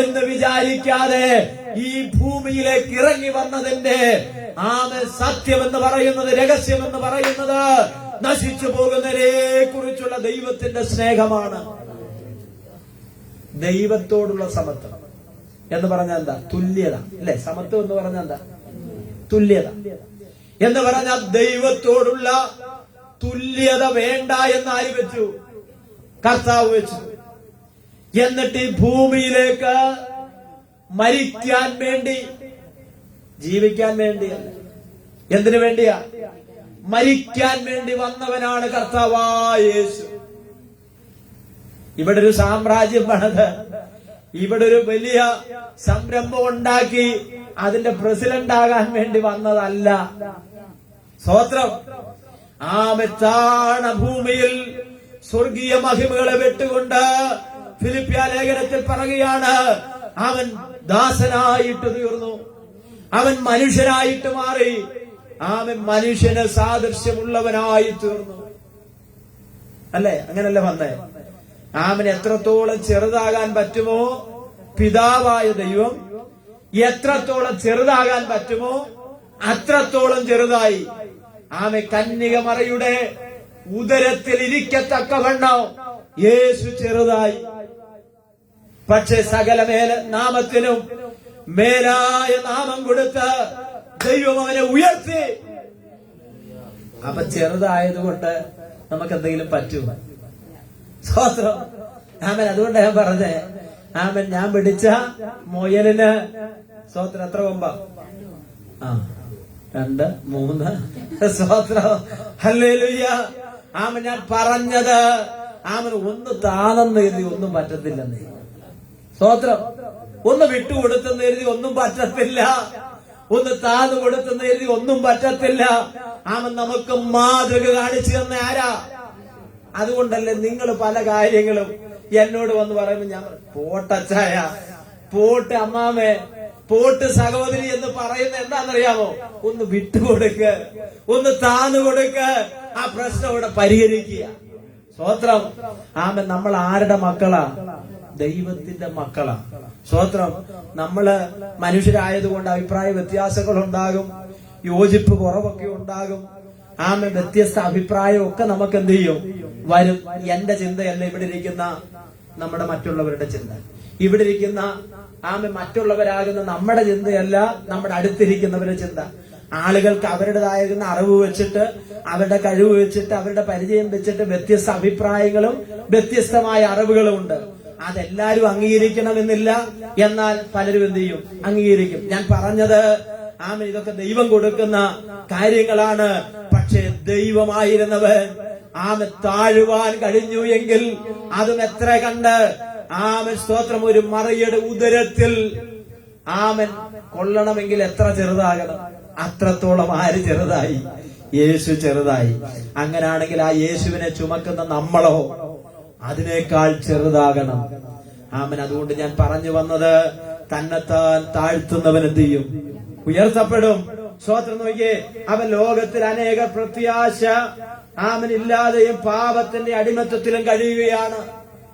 [SPEAKER 1] എന്ന് വിചാരിക്കാതെ ഈ ഭൂമിയിലേക്ക് ഇറങ്ങി വന്നതിന്റെ സത്യമെന്ന് പറയുന്നത്, രഹസ്യമെന്ന് പറയുന്നത് നശിച്ചു പോകുന്നവരെ കുറിച്ചുള്ള ദൈവത്തിന്റെ സ്നേഹമാണ്. ദൈവത്തോടുള്ള സമത്വം എന്ന് പറഞ്ഞാൽ എന്താ? തുല്യത അല്ലെ? സമത്വം എന്ന് പറഞ്ഞാൽ എന്താ? തുല്യത എന്ന് പറഞ്ഞാൽ ദൈവത്തോടുള്ള തുല്യത വേണ്ട എന്ന് ആര് വെച്ചു? കർത്താവ് വെച്ചു. എന്നിട്ട് ഈ ഭൂമിയിലേക്ക് മരിക്കാൻ വേണ്ടി, ജീവിക്കാൻ വേണ്ടിയല്ല, എന്തിനു വേണ്ടിയാ? മരിക്കാൻ വേണ്ടി വന്നവനാണ് കർത്താവായ യേശു. ഇവിടെ ഒരു സാമ്രാജ്യം പണിത്, ഇവിടെ ഒരു വലിയ സംരംഭം ഉണ്ടാക്കി അതിന്റെ പ്രസിഡന്റ് ആകാൻ വേണ്ടി വന്നതല്ല. സ്തോത്രം. ആ മെച്ചാണ ഭൂമിയിൽ സ്വർഗീയ മഹിമകളെ വിട്ടുകൊണ്ട് ഫിലിപ്പിയ ലേഖനത്തിൽ പറയുകയാണ്, അവൻ ദാസനായിട്ട് തീർന്നു, അവൻ മനുഷ്യനായിട്ട് മാറി, അവൻ മനുഷ്യന് സാദൃശ്യമുള്ളവനായി തീർന്നു. അല്ലേ? അങ്ങനല്ലേ വന്നേ? അവൻ എത്രത്തോളം ചെറുതാകാൻ പറ്റുമോ പിതാവായ ദൈവം എത്രത്തോളം ചെറുതാകാൻ പറ്റുമോ അത്രത്തോളം ചെറുതായി. ആമെ കന്യകമറിയുടെ ഉദരത്തിൽ ഇരിക്കത്തക്കവണ്ണം യേശു ചെറുതായി. പക്ഷെ സകല നാമത്തിനും മേലായ നാമം കൊടുത്ത് ദൈവം അവനെ ഉയർത്തി. അപ്പൊ ചെറുതായതുകൊണ്ട് നമുക്ക് എന്തെങ്കിലും പറ്റുമോ? സ്തോത്രം. ആമൻ. അതുകൊണ്ട് ഞാൻ പറഞ്ഞേ, ആമൻ, ഞാൻ പിടിച്ച മുയലിന് സ്തോത്രം എത്ര കൊമ്പാ? 2, 3. സ്തോത്രം. ഹല്ലേലൂയ. ആമൻ. ഞാൻ പറഞ്ഞത്, ആമൻ, ഒന്ന് താണെന്ന് എഴുതി ഒന്നും പറ്റത്തില്ലെന്ന്. സ്തോത്രം. ഒന്ന് വിട്ടുകൊടുത്തെന്ന് എഴുതി ഒന്നും പറ്റത്തില്ല, ഒന്ന് താന്നു കൊടുത്തെന്ന് എഴുതി ഒന്നും പറ്റത്തില്ല. ആമൻ നമുക്ക് മാതൃക കാണിച്ചു തന്ന ആരാ? അതുകൊണ്ടല്ലേ നിങ്ങൾ പല കാര്യങ്ങളും എന്നോട് വന്ന് പറയുമ്പോ ഞാൻ പോട്ടച്ചായ, പോട്ട് അമ്മാമേ, പോട്ട് സഹോദരി എന്ന് പറയുന്ന എന്താണെന്നറിയാമോ? ഒന്ന് വിട്ടുകൊടുക്ക, ഒന്ന് താന്നു കൊടുക്ക, ആ പ്രശ്നം ഇവിടെ പരിഹരിക്കുക. സ്തോത്രം. ആമൻ. നമ്മൾ ആരുടെ മക്കളാ? ദൈവത്തിന്റെ മക്കളാ. സ്തോത്രം. നമ്മള് മനുഷ്യരായതുകൊണ്ട് അഭിപ്രായ വ്യത്യാസങ്ങൾ ഉണ്ടാകും, യോജിപ്പ് കുറവൊക്കെ ഉണ്ടാകും. ആമ വ്യത്യസ്ത അഭിപ്രായം ഒക്കെ നമുക്ക് എന്ത് ചെയ്യും? വരും. എന്റെ ചിന്തയല്ല ഇവിടെ ഇരിക്കുന്ന നമ്മുടെ മറ്റുള്ളവരുടെ ചിന്ത. ഇവിടെ ഇരിക്കുന്ന മറ്റുള്ളവരാകുന്ന നമ്മുടെ ചിന്തയല്ല നമ്മുടെ അടുത്തിരിക്കുന്നവരുടെ ചിന്ത. ആളുകൾക്ക് അവരുടേതായിരുന്ന അറിവ് വെച്ചിട്ട്, അവരുടെ കഴിവ് വെച്ചിട്ട്, അവരുടെ പരിചയം വെച്ചിട്ട് വ്യത്യസ്ത അഭിപ്രായങ്ങളും വ്യത്യസ്തമായ അറിവുകളും ഉണ്ട്. അതെല്ലാരും അംഗീകരിക്കണമെന്നില്ല, എന്നാൽ പലരും എന്ത് ചെയ്യും? അംഗീകരിക്കും. ഞാൻ പറഞ്ഞത് ഇതൊക്കെ ദൈവം കൊടുക്കുന്ന കാര്യങ്ങളാണ്. പക്ഷെ ദൈവമായിരുന്നവൻ താഴുവാൻ കഴിഞ്ഞു എങ്കിൽ അതും എത്ര കണ്ട് സ്തോത്രം. ഒരു മറിയുടെ ഉദരത്തിൽ കൊള്ളണമെങ്കിൽ എത്ര ചെറുതാകണം? അത്രത്തോളം ആര് ചെറുതായി? യേശു ചെറുതായി. അങ്ങനാണെങ്കിൽ ആ യേശുവിനെ ചുമക്കുന്ന നമ്മളോ അതിനേക്കാൾ ചെറുതാകണം. അതുകൊണ്ട് ഞാൻ പറഞ്ഞു വന്നത്, തന്നെത്താൻ താഴ്ത്തുന്നവൻ എന്ത് ചെയ്യും? ഉയർത്തപ്പെടും. സ്തോത്രം. നോക്കിയേ, അവൻ ലോകത്തിൽ അനേക പ്രത്യാശ ഇല്ലാതെയും പാപത്തിന്റെ അടിമത്തത്തിലും കഴിയുകയാണ്.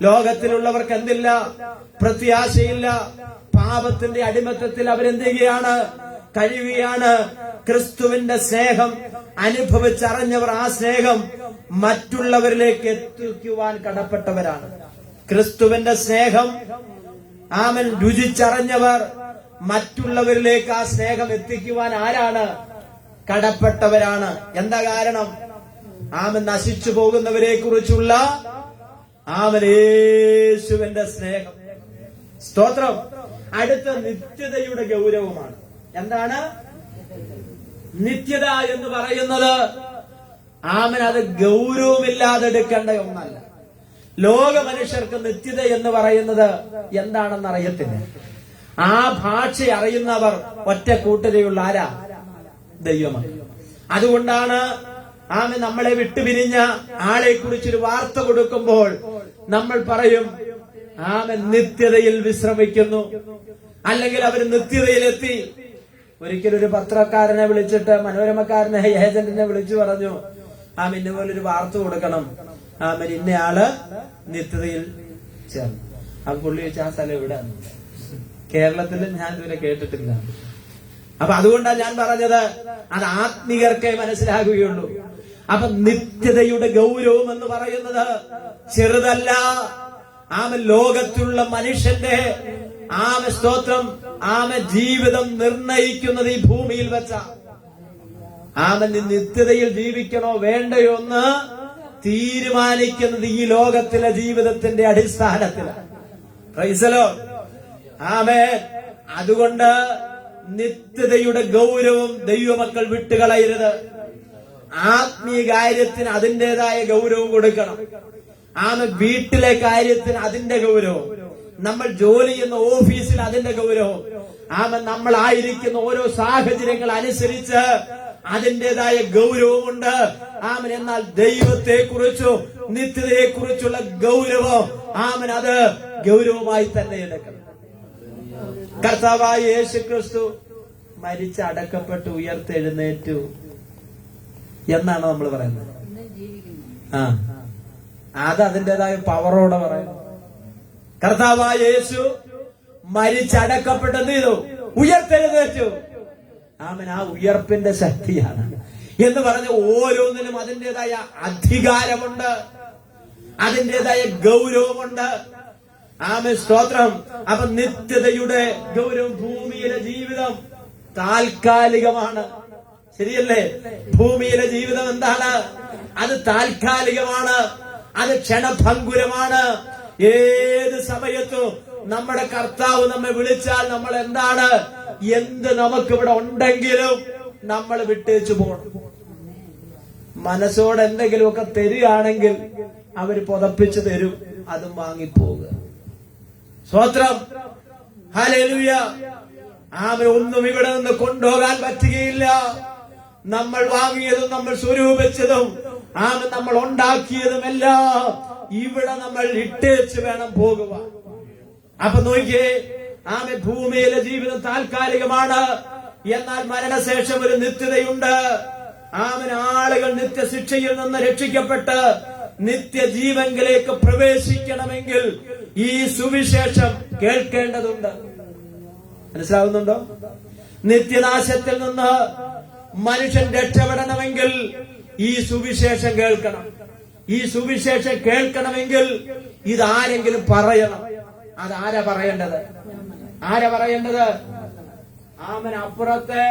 [SPEAKER 1] ലോകത്തിലുള്ളവർക്ക് എന്തില്ല? പ്രത്യാശയില്ല. പാപത്തിന്റെ അടിമത്തത്തിൽ അവരെന്ത് ചെയ്യുകയാണ്? കഴിയുകയാണ്. ക്രിസ്തുവിന്റെ സ്നേഹം അനുഭവിച്ചറിഞ്ഞവർ ആ സ്നേഹം മറ്റുള്ളവരിലേക്ക് എത്തിക്കുവാൻ കടപ്പെട്ടവരാണ്. ക്രിസ്തുവിന്റെ സ്നേഹം രുചിച്ചറിഞ്ഞവർ മറ്റുള്ളവരിലേക്ക് ആ സ്നേഹം എത്തിക്കുവാൻ ആരാണ്? കടപ്പെട്ടവരാണ്. എന്താ കാരണം? നശിച്ചു പോകുന്നവരെ കുറിച്ചുള്ള യേശുവിന്റെ സ്നേഹം. സ്തോത്രം. അടുത്ത നിത്യതയുടെ ഗൗരവമാണ്. എന്താണ് നിത്യത എന്ന് പറയുന്നത്? അത് ഗൗരവമില്ലാതെ എടുക്കേണ്ട ഒന്നല്ല. ലോക മനുഷ്യർക്ക് നിത്യത എന്ന് പറയുന്നത് എന്താണെന്ന് അറിയത്തില്ല. ആ ഭാഷ അറിയുന്നവർ ഒറ്റ കൂട്ടരെയുള്ള ആരാ? ദൈവമാണ്. അതുകൊണ്ടാണ് നമ്മളെ വിട്ടുപിരിഞ്ഞ ആളെ കുറിച്ചൊരു വാർത്ത കൊടുക്കുമ്പോൾ നമ്മൾ പറയും നിത്യതയിൽ വിശ്രമിക്കുന്നു, അല്ലെങ്കിൽ അവർ നിത്യതയിലെത്തി. ഒരിക്കലും ഒരു പത്രക്കാരനെ വിളിച്ചിട്ട് മനോരമക്കാരനെ ഏജന്റിനെ വിളിച്ചു പറഞ്ഞു, ഇന്നുപോലൊരു വാർത്ത കൊടുക്കണം, ഇന്നയാള് നിത്യതയിൽ ചേർന്നു. അപ്പൊ പുള്ളി ചോദിച്ചു, ആ സ്ഥലം എവിടെയാണ്? കേരളത്തിൽ ഞാൻ ഇതുവരെ കേട്ടിട്ടില്ല. അപ്പൊ അതുകൊണ്ടാണ് ഞാൻ പറഞ്ഞത്, അത് ആത്മീകർക്കേ മനസ്സിലാകുകയുള്ളൂ. അപ്പൊ നിത്യതയുടെ ഗൗരവം എന്ന് പറയുന്നത് ചെറുതല്ല. ലോകത്തുള്ള മനുഷ്യന്റെ സ്തോത്രം ജീവിതം നിർണയിക്കുന്നത് ഈ ഭൂമിയിൽ വെച്ച നിത്യതയിൽ ജീവിക്കണോ വേണ്ടയോ എന്ന് തീരുമാനിക്കുന്നത് ഈ ലോകത്തിലെ ജീവിതത്തിന്റെ അടിസ്ഥാനത്തിലാണ്. Praise the lord. ആമേൻ. അതുകൊണ്ട് നിത്യതയുടെ ഗൗരവം ദൈവമക്കൾ വിട്ടുകളയരുത്. ആത്മീയ കാര്യത്തിന് അതിൻ്റെതായ ഗൗരവം കൊടുക്കണം. വീട്ടിലെ കാര്യത്തിന് അതിന്റെ ഗൗരവം, നമ്മൾ ജോലി ചെയ്യുന്ന ഓഫീസിൽ അതിന്റെ ഗൗരവം, നമ്മളായിരിക്കുന്ന ഓരോ സാഹചര്യങ്ങൾ അനുസരിച്ച് അതിൻ്റെതായ ഗൗരവമുണ്ട്. എന്നാൽ ദൈവത്തെ കുറിച്ചും നിത്യതയെ കുറിച്ചുള്ള ഗൗരവം അത് ഗൗരവമായി തന്നെ എടുക്കണം. കർത്താവായ യേശു ക്രിസ്തു മരിച്ചടക്കപ്പെട്ട് ഉയർത്തെഴുന്നേറ്റു എന്നാണ് നമ്മൾ പറയുന്നത്. അത് അതിൻ്റെതായ പവറോടെ പറയുന്നു. കർത്താവായ യേശു മരിച്ചടക്കപ്പെട്ട് എന്ത് ചെയ്തു? ഉയർത്തെഴുന്നേറ്റു. ആ ഉയർപ്പിന്റെ ശക്തിയാണ് എന്ന് പറഞ്ഞ് ഓരോന്നിനും അതിൻ്റെതായ അധികാരമുണ്ട്, അതിൻ്റെതായ ഗൗരവമുണ്ട്. സ്തോത്രം. അപ്പൊ നിത്യതയുടെ ഗൗരവം, ഭൂമിയിലെ ജീവിതം താൽക്കാലികമാണ്. ശരിയല്ലേ? ഭൂമിയിലെ ജീവിതം എന്താണ്? അത് താൽക്കാലികമാണ്, അത് ക്ഷണഭങ്കുരമാണ്. ഏത് സമയത്തും നമ്മുടെ കർത്താവ് നമ്മെ വിളിച്ചാൽ നമ്മൾ എന്താണ്, എന്ത് നമുക്കിവിടെ ഉണ്ടെങ്കിലും നമ്മൾ വിട്ടേച്ചു പോകണം. മനസ്സോടെ എന്തെങ്കിലുമൊക്കെ തരികയാണെങ്കിൽ അവർ പുതപ്പിച്ചു തരും, അതും വാങ്ങിപ്പോവുക. സ്വത്രം. ഹല്ലേലൂയ. ഒന്നും ഇവിടെ നിന്ന് കൊണ്ടുപോകാൻ പറ്റുകയില്ല. നമ്മൾ വാങ്ങിയതും നമ്മൾ സ്വരൂപിച്ചതും നമ്മൾ ഉണ്ടാക്കിയതുമെല്ലാം ഇവിടെ നമ്മൾ ഇട്ടേച്ച് വേണം പോകുവാൻ. അപ്പൊ നോക്കിയേ, ഭൂമിയിലെ ജീവിതം താൽക്കാലികമാണ്, എന്നാൽ മരണശേഷം ഒരു നിത്യതയുണ്ട്. ആളുകൾ നിത്യശിക്ഷയിൽ നിന്ന് രക്ഷിക്കപ്പെട്ട് നിത്യജീവനിലേക്ക് പ്രവേശിക്കണമെങ്കിൽ ഈ സുവിശേഷം കേൾക്കേണ്ടതുണ്ട്. മനസ്സിലാവുന്നുണ്ടോ? നിത്യനാശത്തിൽ നിന്ന് മനുഷ്യൻ രക്ഷപ്പെടണമെങ്കിൽ ഈ സുവിശേഷം കേൾക്കണം. ഈ സുവിശേഷം കേൾക്കണമെങ്കിൽ ഇതാരെങ്കിലും പറയണം. അതാരാ പറയേണ്ടത്? ആരാ പറയേണ്ടത്? അപ്പുറത്തെ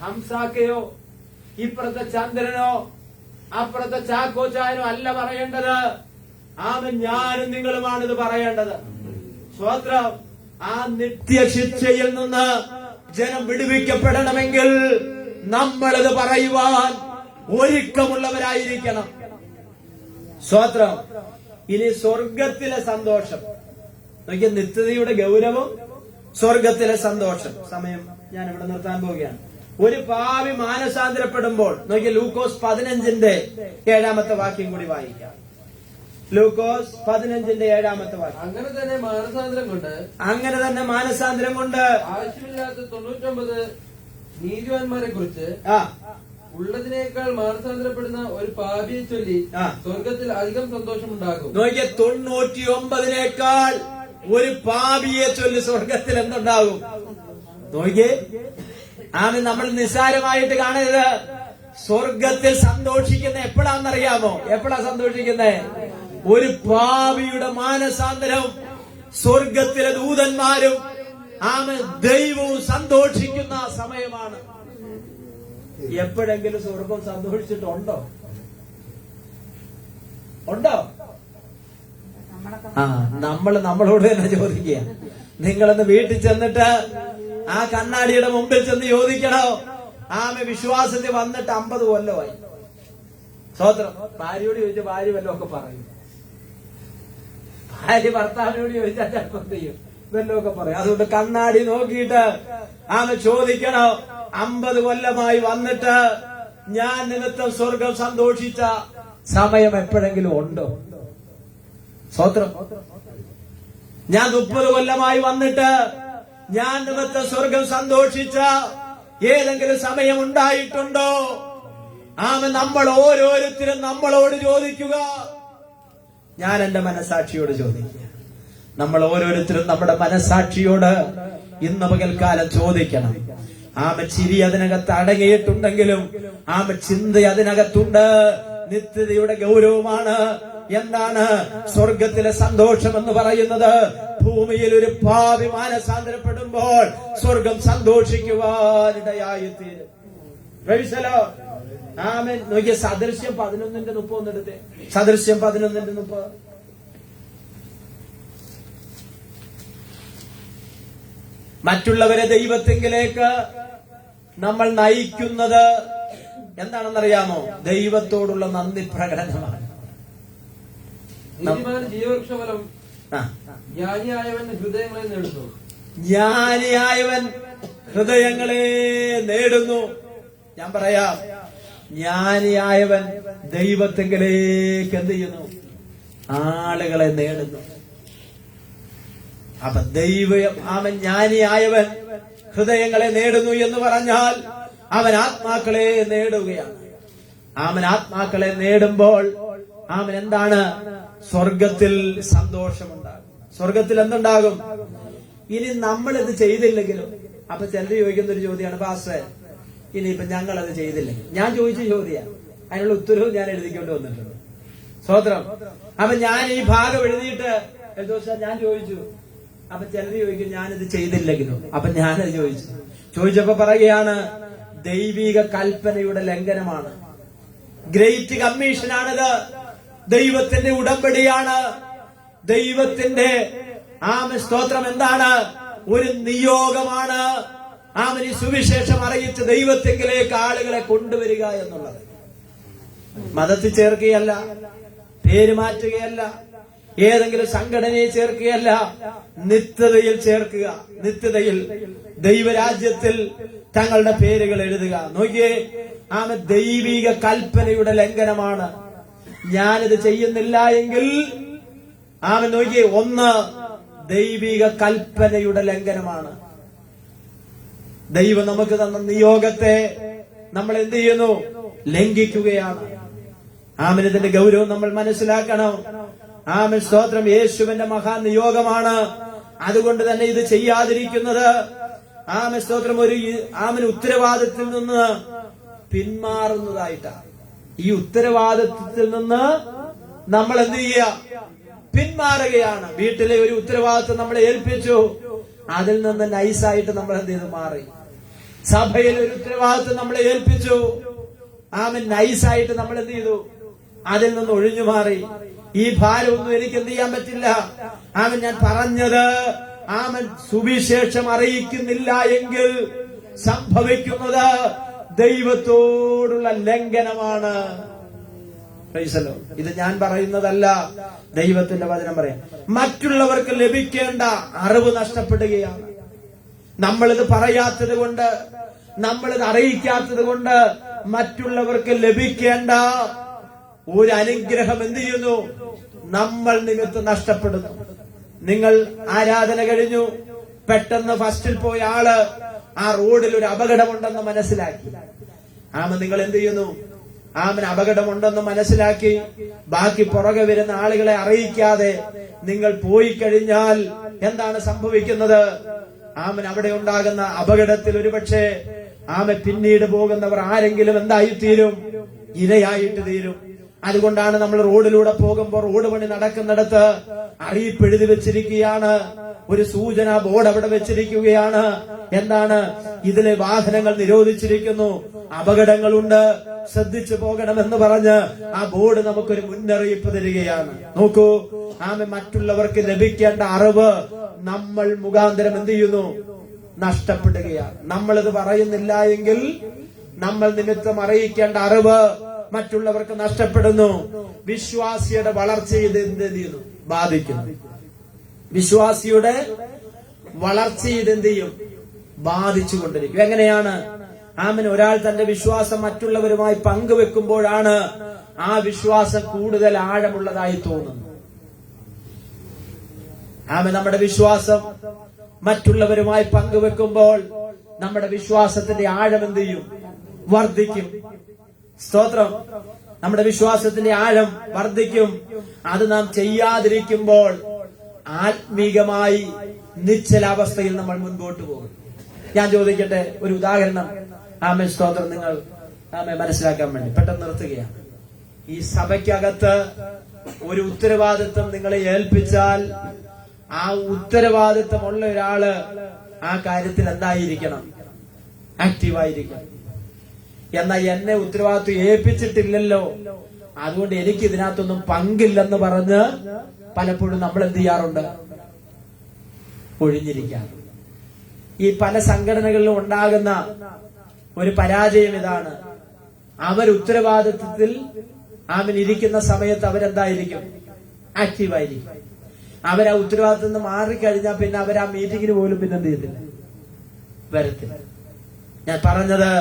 [SPEAKER 1] ഹംസാക്കയോ ഇപ്പുറത്തെ ചന്ദ്രനോ അപ്പുറത്തെ ചാക്കോച്ചായനോ അല്ല പറയേണ്ടത്. ഞാനും നിങ്ങളുമാണ് ഇത് പറയേണ്ടത്. സ്വത്രം. നിത്യശിക്ഷയിൽ നിന്ന് ജനം വിടുവിക്കപ്പെടണമെങ്കിൽ നമ്മളിത് പറയുവാൻ ഒരുക്കമുള്ളവരായിരിക്കണം. സ്വത്രം. ഇനി സ്വർഗത്തിലെ സന്തോഷം നോക്കിയ, നിത്യതയുടെ ഗൗരവം, സ്വർഗത്തിലെ സന്തോഷം. സമയം ഞാൻ ഇവിടെ നിർത്താൻ പോവുകയാണ്. ഒരു പാവി മാനസാന്തരപ്പെടുമ്പോൾ നോക്കിയ, ലൂക്കോസ് 15:7 വാക്യം കൂടി വായിക്കാം. ലൂക്കോസ് 15:7 വാക്യം.
[SPEAKER 3] അങ്ങനെ തന്നെ മാനസാന്തരം കൊണ്ട് ആവശ്യമില്ലാത്ത 99 നീതിവാന്മാരെ കുറിച്ച് ഉള്ളതിനേക്കാൾ മാനസാന്തരപ്പെടുന്ന ഒരു പാപിയെ ചൊല്ലി സ്വർഗത്തിൽ അധികം സന്തോഷമുണ്ടാകും.
[SPEAKER 1] നോക്കിയ, 99 ഒരു പാപിയെ ചൊല്ലി സ്വർഗത്തിൽ എന്തുണ്ടാകും? നോക്കിയേ, നമ്മൾ നിസ്സാരമായിട്ട് കാണരുത്. സ്വർഗത്തിൽ സന്തോഷിക്കുന്ന എപ്പോഴാണെന്നറിയാമോ? എപ്പോഴാ സന്തോഷിക്കുന്നത്? ഒരു പാപിയുടെ മാനസാന്തരം സ്വർഗത്തിലെ ദൂതന്മാരും ദൈവവും സന്തോഷിക്കുന്ന സമയമാണ്. എപ്പോഴെങ്കിലും സ്വർഗം സന്തോഷിച്ചിട്ടുണ്ടോ? ഉണ്ടോ? നമ്മളോട് തന്നെ ചോദിക്കുക. നിങ്ങളൊന്ന് വീട്ടിൽ ചെന്നിട്ട് ആ കണ്ണാടിയുടെ മുമ്പിൽ ചെന്ന് ചോദിക്കണോ? വിശ്വാസത്തിൽ വന്നിട്ട് 50 കൊല്ലമായി. സ്വത്രം. ഭാര്യയോട് ചോദിച്ച ഭാര്യ വല്ലതൊക്കെ പറയും. ഭാര്യ ഭർത്താവിനോട് ചോദിച്ചാൽ ചിലപ്പോൾ ചെയ്യും, വല്ലതൊക്കെ പറയും. അതുകൊണ്ട് കണ്ണാടി നോക്കിയിട്ട് ചോദിക്കണോ, 50 കൊല്ലമായി വന്നിട്ട് ഞാൻ നിമിത്തം സ്വർഗം സന്തോഷിച്ച സമയം എപ്പോഴെങ്കിലും ഉണ്ടോ? സ്വത്രം. ഞാൻ 30 കൊല്ലമായി വന്നിട്ട് ഞാൻ നിമിത്തം സ്വർഗം സന്തോഷിച്ച ഏതെങ്കിലും സമയം ഉണ്ടായിട്ടുണ്ടോ? ആമേൻ. നമ്മൾ ഓരോരുത്തരും നമ്മളോട് ചോദിക്കുക. ഞാൻ എന്റെ മനസാക്ഷിയോട് ചോദിക്കുക. നമ്മൾ ഓരോരുത്തരും നമ്മുടെ മനസാക്ഷിയോട് ഇന്ന് പകൽക്കാലം ചോദിക്കണം. ചിരി അതിനകത്ത് അടങ്ങിയിട്ടുണ്ടെങ്കിലും ചിന്ത അതിനകത്തുണ്ട്. നിത്യതയുടെ ഗൗരവമാണ്. എന്താണ് സ്വർഗത്തിലെ സന്തോഷം എന്ന് പറയുന്നത്? ഭൂമിയിൽ ഒരു പാപി മാനസാന്തരപ്പെടുമ്പോൾ സ്വർഗം സന്തോഷിക്കുവാനിടയായിത്തീരും. ആമേൻ. നോക്കിയ സദൃശ്യം 11:30 എടുത്തേ. സദൃശ്യം 11:30. മറ്റുള്ളവരെ ദൈവത്തെങ്കിലേക്ക് നമ്മൾ നയിക്കുന്നത് എന്താണെന്നറിയാമോ? ദൈവത്തോടുള്ള നന്ദി പ്രകടനമാണ്.
[SPEAKER 3] ജീവവൃക്ഷഫലം ജ്ഞാനിയായവൻ ഹൃദയങ്ങളെ നേടുന്നു.
[SPEAKER 1] ജ്ഞാനിയായവൻ ഹൃദയങ്ങളെ നേടുന്നു. ഞാൻ പറയാം, ജ്ഞാനിയായവൻ ദൈവത്തെങ്കിലേക്ക് എന്ത് ചെയ്യുന്നു? ആളുകളെ നേടുന്നു. അപ്പൊ അവൻ ജ്ഞാനിയായവൻ ഹൃദയങ്ങളെ നേടുന്നു എന്ന് പറഞ്ഞാൽ അവൻ ആത്മാക്കളെ നേടുകയാണ്. അവൻ ആത്മാക്കളെ നേടുമ്പോൾ അവൻ എന്താണ്? സ്വർഗത്തിൽ സന്തോഷമുണ്ടാകും. സ്വർഗത്തിൽ എന്തുണ്ടാകും? ഇനി നമ്മളിത് ചെയ്തില്ലെങ്കിലും, അപ്പൊ ചിലർ ചോദിക്കുന്ന ഒരു ചോദ്യമാണ്, പാസ്റ്ററെ ഇനിയിപ്പൊ ഞങ്ങളത് ചെയ്തില്ലെങ്കിൽ. ഞാൻ ചോദിച്ച ചോദ്യം, അതിനുള്ള ഉത്തരവും ഞാൻ എഴുതിക്കൊണ്ട് വന്നിട്ടുണ്ട്. സ്തോത്രം. അപ്പൊ ഞാൻ ഈ ഭാഗം എഴുതിയിട്ട് ഞാൻ ചോദിച്ചു, അപ്പൊ ചിലർ ചോദിക്കും ഞാനിത് ചെയ്തില്ലെങ്കിലും. അപ്പൊ ഞാനത് ചോദിച്ചപ്പോ പറയുകയാണ്, ദൈവിക കൽപ്പനയുടെ ലംഘനമാണ്. ഗ്രേറ്റ് കമ്മീഷനാണിത്. ദൈവത്തിന്റെ ഉടമ്പടിയാണ്. ദൈവത്തിന്റെ സ്തോത്രം എന്താണ്? ഒരു നിയോഗമാണ്. ഈ സുവിശേഷം അറിയിച്ച് ദൈവത്തെങ്കിലേക്ക് ആളുകളെ കൊണ്ടുവരിക എന്നുള്ളത്. മതത്തിൽ ചേർക്കുകയല്ല, പേര് മാറ്റുകയല്ല, ഏതെങ്കിലും സംഘടനയെ ചേർക്കുകയല്ല, നിത്യതയിൽ ചേർക്കുക. നിത്യതയിൽ ദൈവരാജ്യത്തിൽ തങ്ങളുടെ പേരുകൾ എഴുതുക. നോക്കിയേ, ദൈവിക കൽപ്പനയുടെ ലംഘനമാണ്. ഞാനിത് ചെയ്യുന്നില്ല എങ്കിൽ നോക്കിയേ, ഒന്ന് ദൈവിക കൽപ്പനയുടെ ലംഘനമാണ്. ദൈവം നമുക്ക് തന്ന നിയോഗത്തെ നമ്മൾ എന്ത് ചെയ്യുന്നു? ലംഘിക്കുകയാണ്. ഇതിന്റെ ഗൗരവം നമ്മൾ മനസ്സിലാക്കണം. സ്തോത്രം. യേശുവിന്റെ മഹാ നിയോഗമാണ്. അതുകൊണ്ട് തന്നെ ഇത് ചെയ്യാതിരിക്കുന്നത് സ്തോത്രം ഒരു ഉത്തരവാദിത്തത്തിൽ നിന്ന് പിന്മാറുന്നതായിട്ടാണ്. ഈ ഉത്തരവാദിത്വത്തിൽ നിന്ന് നമ്മൾ എന്ത് ചെയ്യുക? പിന്മാറുകയാണ്. വീട്ടിലെ ഒരു ഉത്തരവാദിത്വം നമ്മളെ ഏൽപ്പിച്ചു, അതിൽ നിന്ന് നൈസായിട്ട് നമ്മൾ എന്ത് ചെയ്ത് മാറി. സഭയിൽ ഒരു ഉത്തരവാദിത്വം നമ്മളെ ഏൽപ്പിച്ചു, നൈസായിട്ട് നമ്മൾ എന്ത് ചെയ്തു? അതിൽ നിന്ന് ഒഴിഞ്ഞു മാറി. ഈ ഭാരമൊന്നും എനിക്ക് എന്ത് ചെയ്യാൻ പറ്റില്ല. ഞാൻ പറഞ്ഞത് സുവിശേഷം അറിയിക്കുന്നില്ല എങ്കിൽ സംഭവിക്കുന്നത് ദൈവത്തോടുള്ള ലംഘനമാണ്. ഇത് ഞാൻ പറയുന്നതല്ല, ദൈവത്തിന്റെ വചനം പറയാം. മറ്റുള്ളവർക്ക് ലഭിക്കേണ്ട അറിവ് നഷ്ടപ്പെടുകയാണ്. നമ്മളിത് പറയാത്തത് കൊണ്ട്, നമ്മളിത് അറിയിക്കാത്തത് കൊണ്ട് മറ്റുള്ളവർക്ക് ലഭിക്കേണ്ട ഒരു അനുഗ്രഹം എന്ത് ചെയ്യുന്നു? നമ്മൾ നിമിത്തം നഷ്ടപ്പെടുന്നു. നിങ്ങൾ ആരാധന കഴിഞ്ഞു, പെട്ടെന്ന് ഫസ്റ്റിൽ പോയ ആള് ആ റോഡിൽ ഒരു അപകടമുണ്ടെന്ന് മനസ്സിലാക്കി. നിങ്ങൾ എന്ത് ചെയ്യുന്നു? അപകടമുണ്ടെന്ന് മനസ്സിലാക്കി ബാക്കി പുറകെ വരുന്ന ആളുകളെ അറിയിക്കാതെ നിങ്ങൾ പോയി കഴിഞ്ഞാൽ എന്താണ് സംഭവിക്കുന്നത്? അവിടെ ഉണ്ടാകുന്ന അപകടത്തിൽ ഒരുപക്ഷെ പിന്നീട് പോകുന്നവർ ആരെങ്കിലും എന്തായിത്തീരും? ഇരയായിട്ട് തീരും. അതുകൊണ്ടാണ് നമ്മൾ റോഡിലൂടെ പോകുമ്പോൾ റോഡ് പണി നടക്കുന്നിടത്ത് അറിയിപ്പ് എഴുതി വെച്ചിരിക്കുകയാണ്, ഒരു സൂചന ബോർഡ് അവിടെ വെച്ചിരിക്കുകയാണ്. എന്താണ്? ഇതിലെ വാഹനങ്ങൾ നിരോധിച്ചിരിക്കുന്നു, അപകടങ്ങളുണ്ട്, ശ്രദ്ധിച്ചു പോകണമെന്ന് പറഞ്ഞ് ആ ബോർഡ് നമുക്കൊരു മുന്നറിയിപ്പ് തരികയാണ്. നോക്കൂ, മറ്റുള്ളവർക്ക് ലഭിക്കേണ്ട അറിവ് നമ്മൾ മുഖാന്തരം എന്ത് ചെയ്യുന്നു? നഷ്ടപ്പെടുകയാണ്. നമ്മളിത് പറയുന്നില്ല എങ്കിൽ നമ്മൾ നിമിത്തം അറിയിക്കേണ്ട അറിവ് മറ്റുള്ളവർക്ക് നഷ്ടപ്പെടുന്നു. വിശ്വാസിയുടെ വളർച്ചയെ ഇത് എന്ത് ചെയ്യുന്നു? ബാധിക്കുന്നു. വിശ്വാസിയുടെ വളർച്ചയെ ഇത് എന്ത് ചെയ്യും? ബാധിച്ചുകൊണ്ടിരിക്കും. എങ്ങനെയാണ്? ഒരാൾ തന്റെ വിശ്വാസം മറ്റുള്ളവരുമായി പങ്കുവെക്കുമ്പോഴാണ് ആ വിശ്വാസം കൂടുതൽ ആഴമുള്ളതായി തോന്നുന്നത്. നമ്മുടെ വിശ്വാസം മറ്റുള്ളവരുമായി പങ്കുവെക്കുമ്പോൾ നമ്മുടെ വിശ്വാസത്തിന്റെ ആഴം എന്ത് ചെയ്യും? വർദ്ധിക്കും. സ്തോത്രം. നമ്മുടെ വിശ്വാസത്തിന്റെ ആഴം വർദ്ധിക്കും. അത് നാം ചെയ്യാതിരിക്കുമ്പോൾ ആത്മീകമായി നിശ്ചലാവസ്ഥയിൽ നമ്മൾ മുൻപോട്ട് പോകും. ഞാൻ ചോദിക്കട്ടെ, ഒരു ഉദാഹരണം ആമേൻ സ്തോത്രം നിങ്ങൾ ആമേൻ മനസ്സിലാക്കാൻ വേണ്ടി പെട്ടെന്ന് നിർത്തുകയാണ്. ഈ സഭയ്ക്കകത്ത് ഒരു ഉത്തരവാദിത്വം നിങ്ങളെ ഏൽപ്പിച്ചാൽ ആ ഉത്തരവാദിത്വമുള്ള ഒരാള് ആ കാര്യത്തിൽ എന്തായിരിക്കണം? ആക്റ്റീവായിരിക്കണം. എന്നാൽ എന്നെ ഉത്തരവാദിത്വം ഏൽപ്പിച്ചിട്ടില്ലല്ലോ, അതുകൊണ്ട് എനിക്ക് ഇതിനകത്തൊന്നും പങ്കില്ലെന്ന് പറഞ്ഞ് പലപ്പോഴും നമ്മൾ എന്ത് ചെയ്യാറുണ്ട്? ഒഴിഞ്ഞിരിക്കാം. ഈ പല സംഘടനകളിലും ഉണ്ടാകുന്ന ഒരു പരാജയം ഇതാണ്. അവർ ഉത്തരവാദിത്വത്തിൽ ഇരിക്കുന്ന സമയത്ത് അവരെന്തായിരിക്കും? ആക്റ്റീവായിരിക്കും. അവരാ ഉത്തരവാദിത്വം നിന്ന് മാറിക്കഴിഞ്ഞാൽ പിന്നെ അവർ ആ മീറ്റിങ്ങിന് പോലും പിന്നെ എന്ത് ചെയ്തില്ല? വരത്തില്ല. ഞാൻ പറഞ്ഞത്,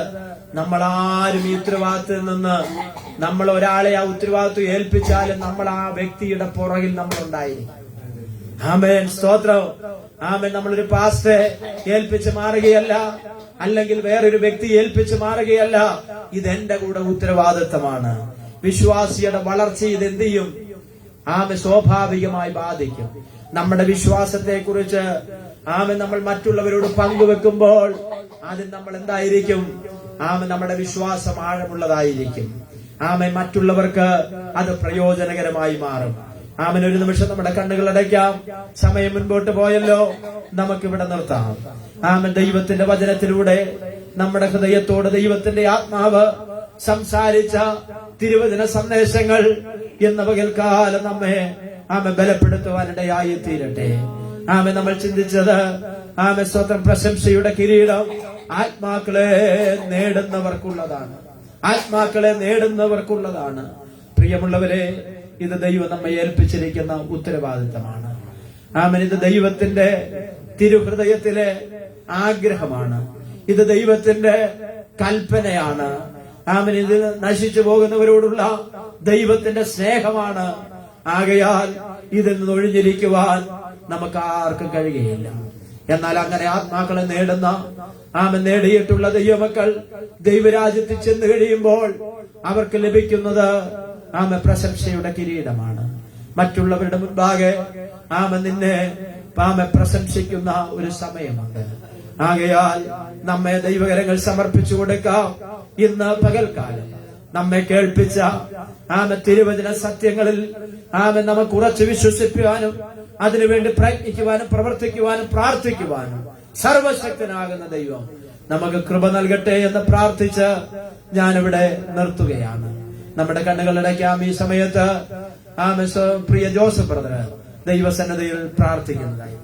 [SPEAKER 1] നമ്മളാരും ഈ ഉത്തരവാദിത്വത്തിൽ നിന്ന് നമ്മൾ ഒരാളെ ആ ഉത്തരവാദിത്വം ഏൽപ്പിച്ചാലും നമ്മൾ ആ വ്യക്തിയുടെ പുറകിൽ നമ്മൾ ഉണ്ടായിരിക്കും. ആമേൻ സ്തോത്രം. ആമേൻ. നമ്മളൊരു പാസ്റ്ററെ ഏൽപ്പിച്ച് മാറുകയല്ല, അല്ലെങ്കിൽ വേറൊരു വ്യക്തി ഏൽപ്പിച്ച് മാറുകയല്ല. ഇതെന്റെ കൂടെ ഉത്തരവാദിത്വമാണ്. വിശ്വാസിയുടെ വളർച്ച ഇത് എന്ത് ചെയ്യും? ആമേൻ സ്വാഭാവികമായി ബാധിക്കും. നമ്മുടെ വിശ്വാസത്തെ കുറിച്ച് ആമേൻ നമ്മൾ മറ്റുള്ളവരോട് പങ്കുവെക്കുമ്പോൾ അതിൽ നമ്മൾ എന്തായിരിക്കും? ആമേൻ നമ്മുടെ വിശ്വാസം ആഴമുള്ളതായിരിക്കും. ആമേൻ മറ്റുള്ളവർക്ക് അത് പ്രയോജനകരമായി മാറും. ആമേൻ. ഒരു നിമിഷം നമ്മുടെ കണ്ണുകൾ അടയ്ക്കാം. സമയം മുൻപോട്ട് പോയല്ലോ, നമുക്കിവിടെ നിർത്താം. ആമേൻ. ദൈവത്തിന്റെ വചനത്തിലൂടെ നമ്മുടെ ഹൃദയത്തോട് ദൈവത്തിന്റെ ആത്മാവ് സംസാരിച്ച തിരുവചന സന്ദേശങ്ങൾ എന്ന പകൽക്കാലം നമ്മെ ബലപ്പെടുത്തുവാനിടയായി തീരട്ടെ. നമ്മൾ ചിന്തിച്ചത് സ്വന്തം പ്രശംസയുടെ കിരീടം ആത്മാക്കളെ നേടുന്നവർക്കുള്ളതാണ്. ആത്മാക്കളെ നേടുന്നവർക്കുള്ളതാണ്. പ്രിയമുള്ളവരെ, ഇത് ദൈവം നമ്മെ ഏൽപ്പിച്ചിരിക്കുന്ന ഉത്തരവാദിത്തമാണ്. ഇത് ദൈവത്തിന്റെ തിരുഹൃദയത്തിലെ ആഗ്രഹമാണ്. ഇത് ദൈവത്തിന്റെ കൽപ്പനയാണ്. ഇത് നശിച്ചു പോകുന്നവരോടുള്ള ദൈവത്തിന്റെ സ്നേഹമാണ്. ആകയാൽ ഇതിൽ നിന്ന് ഒഴിഞ്ഞിരിക്കുവാൻ നമുക്ക് ആർക്കും കഴിയുകയില്ല. എന്നാൽ അങ്ങനെ ആത്മാക്കളെ നേടുന്ന നേടിയിട്ടുള്ള ദൈവമക്കൾ ദൈവരാജ്യത്തിൽ ചെന്ന് കഴിയുമ്പോൾ അവർക്ക് ലഭിക്കുന്നത് പ്രശംസയുടെ കിരീടമാണ്. മറ്റുള്ളവരുടെ മുൻപാകെ നിന്നെ പ്രശംസിക്കുന്ന ഒരു സമയമുണ്ട്. ആകയാൽ നമ്മെ ദൈവകരങ്ങൾ സമർപ്പിച്ചു കൊടുക്കാം. ഇന്ന് പകൽക്കാലം നമ്മെ കേൾപ്പിച്ച തിരുവചന സത്യങ്ങളിൽ നമുക്ക് ഉറച്ചു വിശ്വസിക്കുവാനും അതിനുവേണ്ടി പ്രയത്നിക്കുവാനും പ്രവർത്തിക്കുവാനും പ്രാർത്ഥിക്കുവാനും സർവശക്തനാകുന്ന ദൈവം നമുക്ക് കൃപ നൽകട്ടെ എന്ന് പ്രാർത്ഥിച്ച് ഞാനിവിടെ നിർത്തുകയാണ്. നമ്മുടെ കണ്ണുകളടയ്ക്കാം. ഈ സമയത്ത് പ്രിയ ജോസഫ് ബ്രദർ ദൈവസന്നദ്ധിയിൽ പ്രാർത്ഥിക്കുന്നതായി.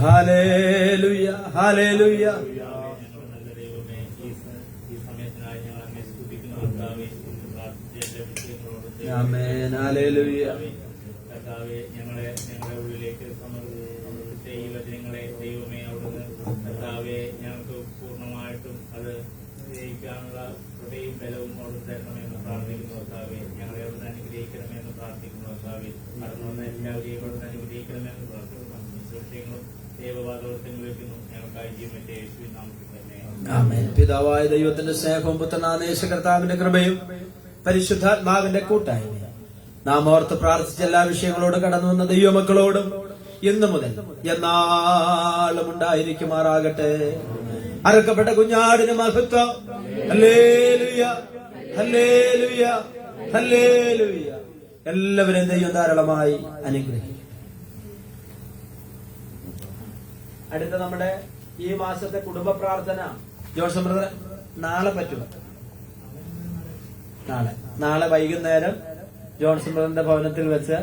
[SPEAKER 1] ഹല്ലേലൂയ, ഹല്ലേലൂയ. ആമേൻ, ഹല്ലേലൂയ.
[SPEAKER 5] ഞങ്ങളുടെ ഉള്ളിലേക്ക് സമർപ്പിച്ച ഈ വചനങ്ങളെ ദൈവമേ അവിടുന്ന് കർത്താവെ ഞങ്ങൾക്ക് പൂർണ്ണമായിട്ടും അത് ഗ്രഹിക്കാനുള്ള ഹൃദയവും ബലവും അവിടുന്ന് തരണമെന്ന് പ്രാർത്ഥിക്കുന്നു. കർത്താവെ ഞങ്ങളെ അവിടുന്ന് അനുഗ്രഹിക്കണമെന്ന് പ്രാർത്ഥിക്കുന്നു. കർത്താവെ കടന്നുവന്ന എല്ലാവരെയും അവിടുന്ന് അനുഗ്രഹിക്കണമെന്ന് പ്രാർത്ഥിക്കുന്നു. വിഷയങ്ങളും ദൈവവാദവൃത്തങ്ങൾ വെക്കുന്നു. ഞങ്ങൾക്കായി ജീവന്റെ യേശുവിൻ നാമത്തിൽ തന്നെ
[SPEAKER 1] ആമേൻ. പിതാവായ ദൈവത്തിന്റെ സ്നേഹവും പുത്രനായ യേശു കർത്താവിന്റെ കൃപയും പരിശുദ്ധാത്മാവിന്റെ കൂട്ടായ്മ നാം ഓർത്ത് പ്രാർത്ഥിച്ച എല്ലാ വിഷയങ്ങളോടും കടന്നു വന്ന ദൈവമക്കളോടും ഇന്നു മുതൽ എന്നാളും ഉണ്ടായിരിക്കുമാറാകട്ടെ. അറുക്കപ്പെട്ട കുഞ്ഞാടിന് മഹത്വം. Hallelujah, hallelujah, hallelujah. എല്ലാവരും ദൈവം ധാരാളമായി അനുഗ്രഹിക്കും. അടുത്ത നമ്മുടെ ഈ മാസത്തെ കുടുംബ പ്രാർത്ഥന ജോസഫ് ബ്രദർ നാളെ പറ്റുമോ? നാളെ വൈകുന്നേരം ജോൺസൺ ബ്രദറിന്റെ ഭവനത്തിൽ വെച്ച്